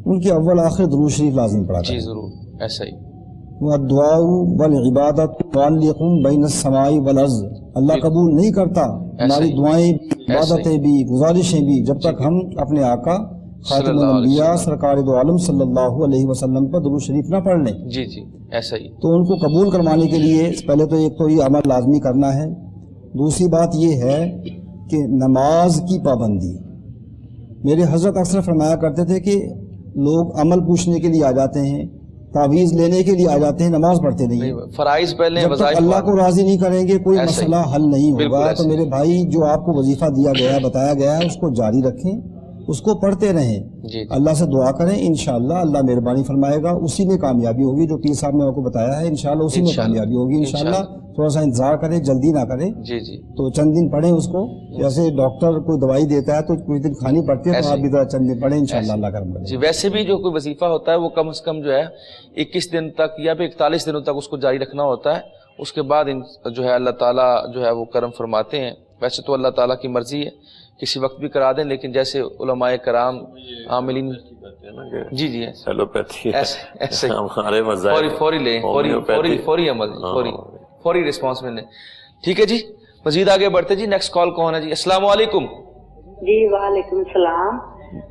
ان کے اول آخر درود شریف لازم پڑھا کریں۔ جی ضرور، ایسا ہی۔ والدعاء والعبادت معلق بین السماء والارض، اللہ قبول نہیں کرتا ہماری دعائیں، عبادتیں بھی، گزارشیں بھی، جب تک ہم اپنے آقا خاتم الانبیاء سرکار دو عالم صلی اللہ علیہ وسلم پر درود شریف نہ پڑھ لیں۔ جی جی، ایسا ہی۔ تو ان کو قبول کروانے کے لیے پہلے تو ایک تو یہ عمل لازمی کرنا ہے، دوسری بات یہ ہے کہ نماز کی پابندی۔ میرے حضرت اکثر فرمایا کرتے تھے کہ لوگ عمل پوچھنے کے لیے آ جاتے ہیں، تعویذ لینے کے لیے آ جاتے ہیں، نماز پڑھتے نہیں، فرائض پہلے، جب تک اللہ کو راضی نہیں کریں گے کوئی مسئلہ حل نہیں ہوگا۔ تو میرے بھائی جو آپ کو وظیفہ دیا گیا ہے، بتایا گیا ہے، اس کو جاری رکھیں، اس کو پڑھتے رہیں، اللہ سے دعا کریں، انشاءاللہ اللہ مہربانی فرمائے گا، اسی میں کامیابی ہوگی۔ جو پیر صاحب نے آپ کو بتایا ہے انشاءاللہ اسی میں کامیابی ہوگی انشاءاللہ۔ تھوڑا سا انتظار کریں، جلدی نہ کریں۔ جی جی، تو چند دن پڑھیں اس کو، جیسے ڈاکٹر کوئی دوائی دیتا ہے تو کچھ دن کھانی پڑتی ہے، تو آپ بھی چند دن پڑھیں انشاءاللہ اللہ کرم کرے۔ جی، ویسے بھی جو کوئی وظیفہ ہوتا ہے وہ کم از کم جو ہے 21 دن تک یا پھر 41 دنوں تک اس کو جاری رکھنا ہوتا ہے، اس کے بعد جو ہے اللہ تعالیٰ جو ہے وہ کرم فرماتے ہیں۔ ویسے تو اللہ تعالیٰ کی مرضی ہے، کسی وقت بھی کرا دیں، لیکن جیسے علماء کرام عاملین جی جی ایلوپیتھی ایسے ہمارے مذاہب فوری لیں، فوری عمل، فوری رسپانس ملنے. ٹھیک ہے جی، مزید آگے بڑھتے جی. نیکسٹ کال کون ہے جی؟ السلام علیکم. جی وعلیکم السلام.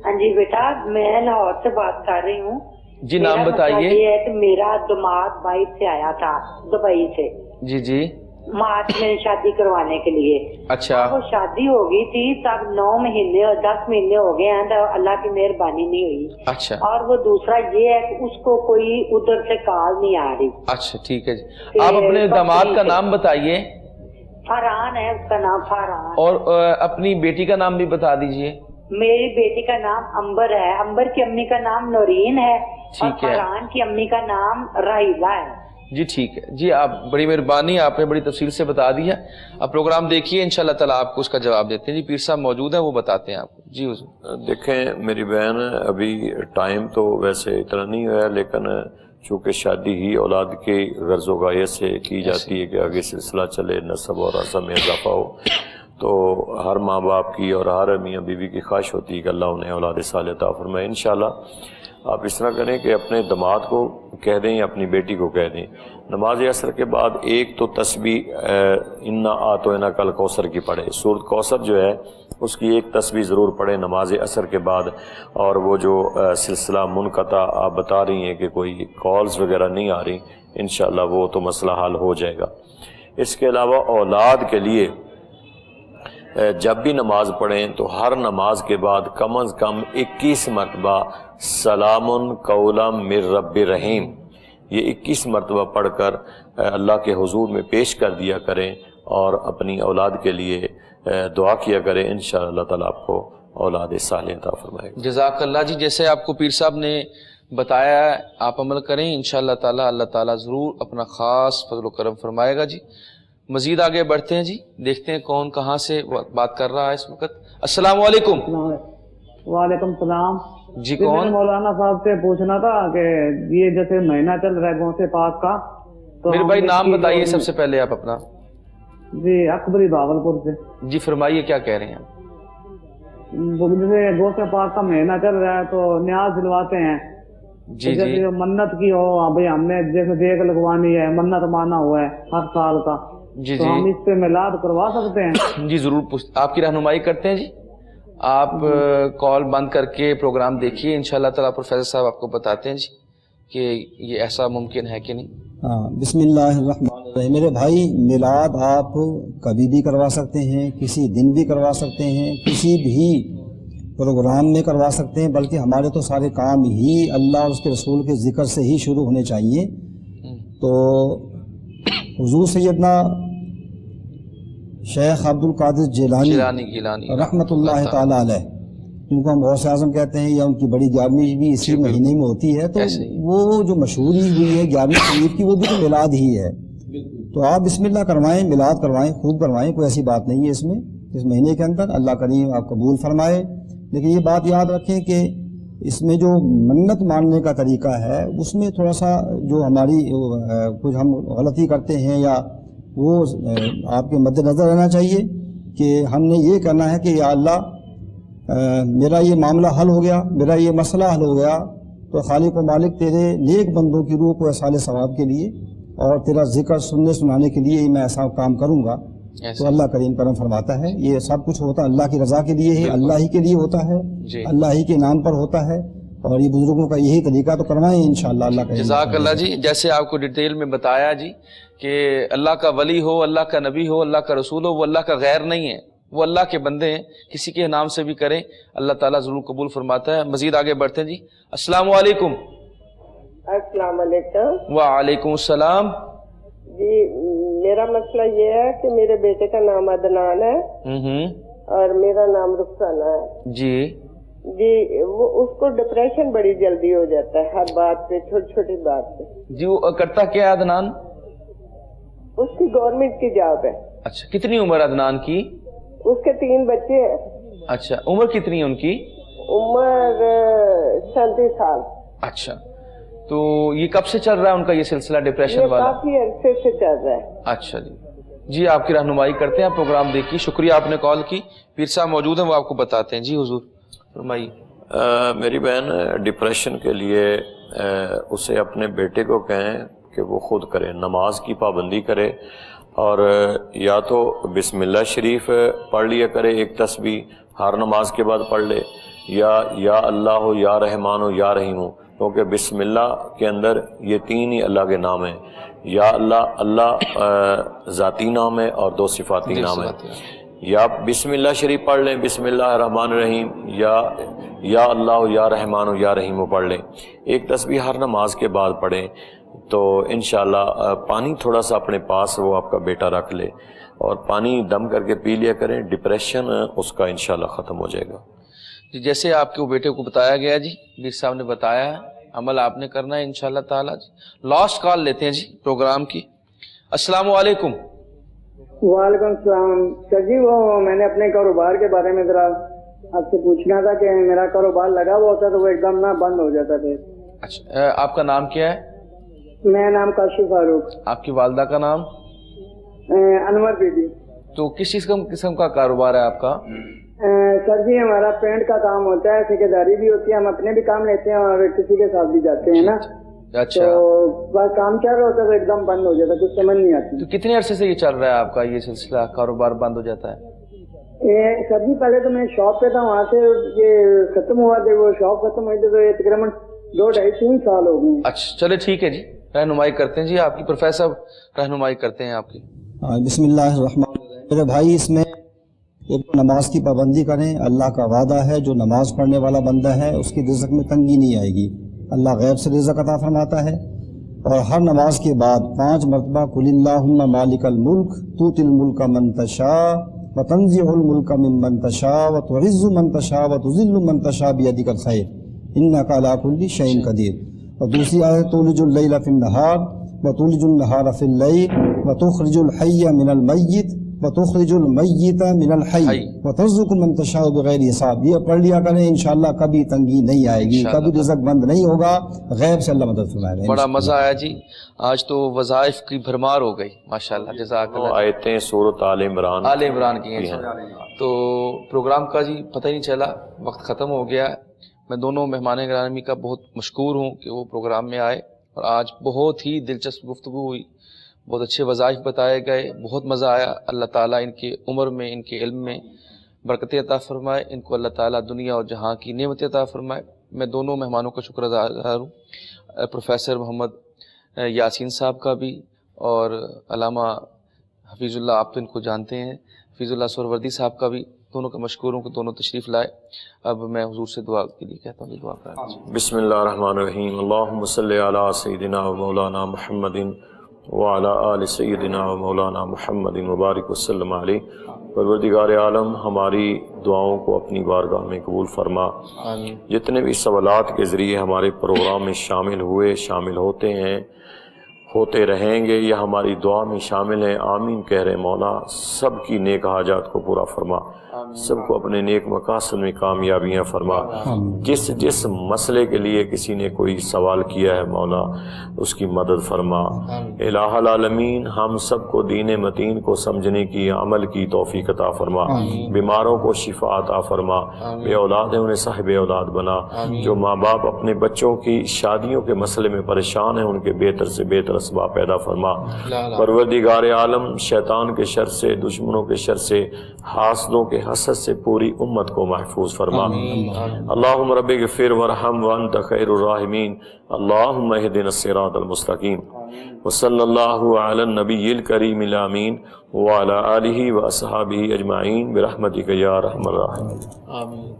ہاں جی بیٹا، میں لاہور سے بات کر رہی ہوں. جی نام بتائیے. یہ ہے کہ میرا داماد باہر سے آیا تھا، دبئی سے. جی جی. مارچ میں شادی کروانے کے لیے. اچھا. وہ شادی ہو گئی تھی تب 9 مہینے اور 10 مہینے ہو گئے ہیں تو اللہ کی مہربانی نہیں ہوئی. اچھا. اور وہ دوسرا یہ ہے کہ اس کو کوئی ادھر سے کال نہیں آ رہی. اچھا ٹھیک ہے جی. آپ اپنے داماد کا نام بتائیے. فرحان ہے اس کا نام، فرحان. اور اپنی بیٹی کا نام بھی بتا دیجئے. میری بیٹی کا نام امبر ہے، امبر کی امی کا نام نورین ہے، اور فرحان کی امی کا نام راہیلہ ہے. جی ٹھیک ہے جی، آپ بڑی مہربانی، آپ نے بڑی تفصیل سے بتا دیا. آپ پروگرام دیکھیے، انشاءاللہ تعالیٰ آپ کو اس کا جواب دیتے ہیں. جی پیر صاحب موجود ہیں، وہ بتاتے ہیں آپ کو. جی حضور. دیکھیں میری بہن، ابھی ٹائم تو ویسے اتنا نہیں ہوا ہے، لیکن چونکہ شادی ہی اولاد کی غرض و غایت سے کی جاتی ہے کہ آگے سلسلہ چلے، نسب اور حسب میں اضافہ ہو، تو ہر ماں باپ کی اور ہر میاں بیوی کی خواہش ہوتی ہے کہ اللہ انہیں اولاد صالح عطا فرمائے. انشاءاللہ آپ اس طرح کریں کہ اپنے داماد کو کہہ دیں یا اپنی بیٹی کو کہہ دیں، نماز عصر کے بعد ایک تو تسبیح انا آتوینا کل کوثر کی پڑھے. سورۃ کوثر جو ہے اس کی ایک تسبیح ضرور پڑھیں نماز عصر کے بعد. اور وہ جو سلسلہ منقطع آپ بتا رہی ہیں کہ کوئی کالز وغیرہ نہیں آ رہی، انشاءاللہ وہ تو مسئلہ حل ہو جائے گا. اس کے علاوہ اولاد کے لیے جب بھی نماز پڑھیں تو ہر نماز کے بعد کم از کم 21 مرتبہ سلام قولا من رب رحیم، یہ 21 مرتبہ پڑھ کر اللہ کے حضور میں پیش کر دیا کریں اور اپنی اولاد کے لیے دعا کیا کریں. انشاءاللہ اللہ تعالیٰ آپ کو اولاد صالح عطا فرمائے گا. جزاک اللہ جی. جیسے آپ کو پیر صاحب نے بتایا ہے آپ عمل کریں، انشاءاللہ تعالیٰ اللہ تعالیٰ ضرور اپنا خاص فضل و کرم فرمائے گا. جی مزید آگے بڑھتے ہیں جی، دیکھتے ہیں کون کہاں سے بات کر رہا ہے اس وقت. السلام علیکم. وعلیکم السلام. جی کون؟ مولانا صاحب سے پوچھنا تھا کہ یہ جیسے مہینہ چل رہا ہے غوث پاک کا، تو میرے بھائی نام بتائیے سب سے پہلے آپ اپنا. جی اکبری باولپور سے. جی فرمائیے کیا کہہ رہے ہیں. جیسے غوث پاک کا مہینہ چل رہا ہے تو نیاز دلواتے ہیں. جی جیسے منت کی ہو، بھائی ہم نے جیسے دیکھ لگوانی ہے، منت مانا ہوا ہے ہر سال کا، جی تو ہم اس پہ میلاد کروا سکتے ہیں؟ جی ضرور آپ کی رہنمائی کرتے ہیں. جی آپ کال بند کر کے پروگرام دیکھیے، انشاءاللہ تعالیٰ پروفیسر صاحب آپ کو بتاتے ہیں جی کہ یہ ایسا ممکن ہے کہ نہیں. ہاں بسم اللہ الرحمن الرحیم. میرے بھائی میلاد آپ کبھی بھی کروا سکتے ہیں، کسی دن بھی کروا سکتے ہیں، کسی بھی پروگرام میں کروا سکتے ہیں، بلکہ ہمارے تو سارے کام ہی اللہ اور اس کے رسول کے ذکر سے ہی شروع ہونے چاہیے. تو حضور سیدنا شیخ عبد القادر جیلانی رحمۃ اللہ تعالیٰ علیہ، جن کو ہم غوث اعظم کہتے ہیں، یا ان کی بڑی 11ویں بھی اسی مہینے میں ہوتی ہے، تو وہ جو مشہوری ہوئی ہے 11ویں شریف کی، وہ بھی تو میلاد ہی ہے. تو آپ بسم اللہ کروائیں، میلاد کروائیں، خوب کروائیں، کوئی ایسی بات نہیں ہے اس میں. اس مہینے کے اندر اللہ کریم آپ قبول فرمائے. لیکن یہ بات یاد رکھیں کہ اس میں جو منت ماننے کا طریقہ ہے اس میں تھوڑا سا جو ہماری کچھ ہم غلطی کرتے ہیں، یا وہ آپ کے مد نظر رہنا چاہیے کہ ہم نے یہ کرنا ہے کہ یا اللہ میرا یہ معاملہ حل ہو گیا، میرا یہ مسئلہ حل ہو گیا، تو خالق و مالک تیرے نیک بندوں کی روح کو احسال ثواب کے لیے اور تیرا ذکر سننے سنانے کے لیے میں ایسا کام کروں گا. تو اللہ کریم کرم فرماتا ہے. یہ سب کچھ ہوتا اللہ کی رضا کے لیے ہے، اللہ ہی کے لیے ہوتا ہے، اللہ ہی کے نام پر ہوتا ہے، اور یہ بزرگوں کا یہی طریقہ، تو کروائیں انشاءاللہ. اللہ کریم. جزاک اللہ جی. جیسے آپ کو ڈیٹیل میں بتایا جی کہ اللہ کا ولی ہو، اللہ کا نبی ہو، اللہ کا رسول ہو، وہ اللہ کا غیر نہیں ہے، وہ اللہ کے بندے ہیں. کسی کے نام سے بھی کریں اللہ تعالیٰ ضرور قبول فرماتا ہے. مزید آگے بڑھتے ہیں جی. السلام علیکم. السلام علیکم. وعلیکم السلام. جی میرا مسئلہ یہ ہے کہ میرے بیٹے کا نام عدنان ہے اور میرا نام رخسانہ ہے. جی وہ اس کو ڈپریشن بڑی جلدی ہو جاتا ہے ہر بات پہ، چھوٹی چھوٹی بات پہ. جی وہ کرتا کیا ہے عدنان؟ اس کی گورنمنٹ کی جاب ہے. اچھا کتنی عمر عدنان کی؟ اس کے 3 بچے ہیں. اچھا عمر کتنی ہے ان کی؟ عمر 37 سال. اچھا تو یہ کب سے چل رہا ہے ان کا یہ سلسلہ ڈپریشن والا؟ کافی عرصے سے چل رہا ہے. اچھا جی. جی آپ کی رہنمائی کرتے ہیں، پروگرام دیکھیے. شکریہ آپ نے کال کی. پیر صاحب موجود ہیں، وہ آپ کو بتاتے ہیں. جی حضور فرمائیے. میری بہن ڈپریشن کے لیے اسے اپنے بیٹے کو کہیں کہ وہ خود کرے، نماز کی پابندی کرے، اور یا تو بسم اللہ شریف پڑھ لیا کرے، ایک تسبیح ہر نماز کے بعد پڑھ لے، یا اللہ ہو، یا رحمان ہو، یا رحیم ہو، کیونکہ بسم اللہ کے اندر یہ تین ہی اللہ کے نام ہیں، یا اللہ ذاتی نام ہے اور 2 صفاتی نام ہے۔ یا بسم اللہ شریف پڑھ لیں، بسم اللہ الرحمن الرحیم، یا اللہ یا رحمان یا رحیم پڑھ لیں، ایک تسبیح ہر نماز کے بعد پڑھیں، تو انشاءاللہ پانی تھوڑا سا اپنے پاس وہ آپ کا بیٹا رکھ لے اور پانی دم کر کے پی لیا کریں، ڈپریشن اس کا انشاءاللہ ختم ہو جائے گا۔ جی جیسے آپ کے بیٹے کو بتایا گیا جی، میر صاحب نے بتایا ہے، عمل آپ نے کرنا ہے انشاءاللہ تعالی۔ جی لاسٹ کال لیتے ہیں جی پروگرام کی۔ السلام علیکم۔ وعلیکم السلام سر جی، وہ میں نے اپنے کاروبار کے بارے میں ذرا آپ سے پوچھنا تھا کہ میرا کاروبار لگا ہوا ہوتا تو وہ ایک دم نہ بند ہو جاتا تھا۔ اچھا، آپ کا نام کیا ہے؟ میرا نام کاشف فاروق۔ آپ کی والدہ کا نام؟ انور بی بی۔ تو کس قسم کا کاروبار ہے آپ کا؟ سر جی ہمارا پینٹ کا کام ہوتا ہے، ٹھیکیداری بھی ہوتی ہے، ہم اپنے بھی کام لیتے ہیں اور کسی کے ساتھ بھی جاتے ہیں نا۔ اچھا، تو بس کام چل رہا ہوتا ہے تو ایک دم بند ہو جاتا ہے، کچھ سمجھ نہیں آتی۔ تو کتنے عرصے سے یہ چل رہا ہے آپ کا یہ سلسلہ، کاروبار بند ہو جاتا ہے؟ سر جی پہلے تو میں شاپ پہ تھا، وہاں سے یہ ختم ہوا تھا، وہ شاپ ختم ہوئی تھی تو یہ تقریباً 2 ڈھائی 3 سال ہو گئے۔ اچھا چلے ٹھیک ہے جی، رہنمائی کرتے ہیں جی آپ کی، پروفیسر رہنمائی کرتے ہیں آپ کی۔ بسم اللہ الرحمن الرحیم۔ میرے بھائی اس میں ایک نماز کی پابندی کریں، اللہ کا وعدہ ہے جو نماز پڑھنے والا بندہ ہے اس کی رزق میں تنگی نہیں آئے گی، اللہ غیب سے رزق عطا فرماتا ہے، اور ہر نماز کے بعد 5 مرتبہ قل اللہم مالک الملک تؤتی الملک من تشاء وتنزع الملک ممن تشاء وتعز من تشاء وتذل من تشاء بیدک الخیر انک علی کل شیء قدیر۔ اور دوسری آیت تولج اللیل فی النہار وتولج النہار فی اللیل وتخرج الحی من المیت وتخرج المیت من الحی وترزق من تشاء بغیر حساب۔ یہ پڑھ لیا کریں، انشاءاللہ کبھی تنگی نہیں آئے گی، کبھی رزق بند نہیں ہوگا، غیب سے اللہ مدد فرمائے گا۔ بڑا مزہ آیا جی، آج تو وظائف کی بھرمار ہو گئی ماشاءاللہ، جزاک اللہ۔ آیتیں سورۃ آل عمران کی ہیں تو پروگرام کا جی پتہ ہی نہیں چلا، وقت ختم ہو گیا۔ میں دونوں مہمان گرامی کا بہت مشکور ہوں کہ وہ پروگرام میں آئے، اور آج بہت ہی دلچسپ گفتگو ہوئی، بہت اچھے وظائف بتائے گئے، بہت مزہ آیا۔ اللہ تعالیٰ ان کی عمر میں، ان کے علم میں برکت عطا فرمائے، ان کو اللہ تعالیٰ دنیا اور جہاں کی نعمت عطا فرمائے۔ میں دونوں مہمانوں کا شکر ادا ہوں، پروفیسر محمد یاسین صاحب کا بھی، اور علامہ حفیظ اللہ، آپ تو ان کو جانتے ہیں، حفیظ اللہ سہروردی صاحب کا بھی، دونوں کا مشکور ہوں کہ دونوں تشریف لائے۔ اب میں حضور سے دعا کے لیے کہتا ہوں، دعا کریں۔ بسم اللہ الرحمن الرحیم، اللہم صلی علی سیدنا و مولانا محمد وعلی آل سیدنا و مولانا محمد مبارک وسلم علیہ۔ پروردگار عالم ہماری دعاؤں کو اپنی بارگاہ میں قبول فرما۔ آمین۔ جتنے بھی سوالات کے ذریعے ہمارے پروگرام میں شامل ہوئے، شامل ہوتے ہیں، ہوتے رہیں گے، یا ہماری دعا میں شامل ہیں، آمین کہہ رہے مولا، سب کی نیک حاجات کو پورا فرما، سب کو اپنے نیک مقاصد میں کامیابیاں فرما۔ جس مسئلے کے لیے کسی نے کوئی سوال کیا ہے مولا، اس کی مدد فرما۔ الہ العالمین ہم سب کو دین متین کو سمجھنے کی، عمل کی توفیق عطا فرما۔ بیماروں کو شفا عطا فرما، بے اولاد ہیں انہیں صاحب اولاد بنا۔ جو ماں باپ اپنے بچوں کی شادیوں کے مسئلے میں پریشان ہیں، ان کے بہتر سے بہتر اسباب پیدا فرما۔ پروردگار عالم شیطان کے شر سے، دشمنوں کے شر سے، حاسدوں کے حسد سے پوری امت کو محفوظ فرما۔ اللہم رب اغفر ورحم وانت خیر الراحمین، اللہم اہدنا الصراط المستقیم، وصلی اللہ علی النبی الکریم الامین وعلی آلہ واصحابہ اجمعین برحمتک یا ارحم الراحمین۔ آمین۔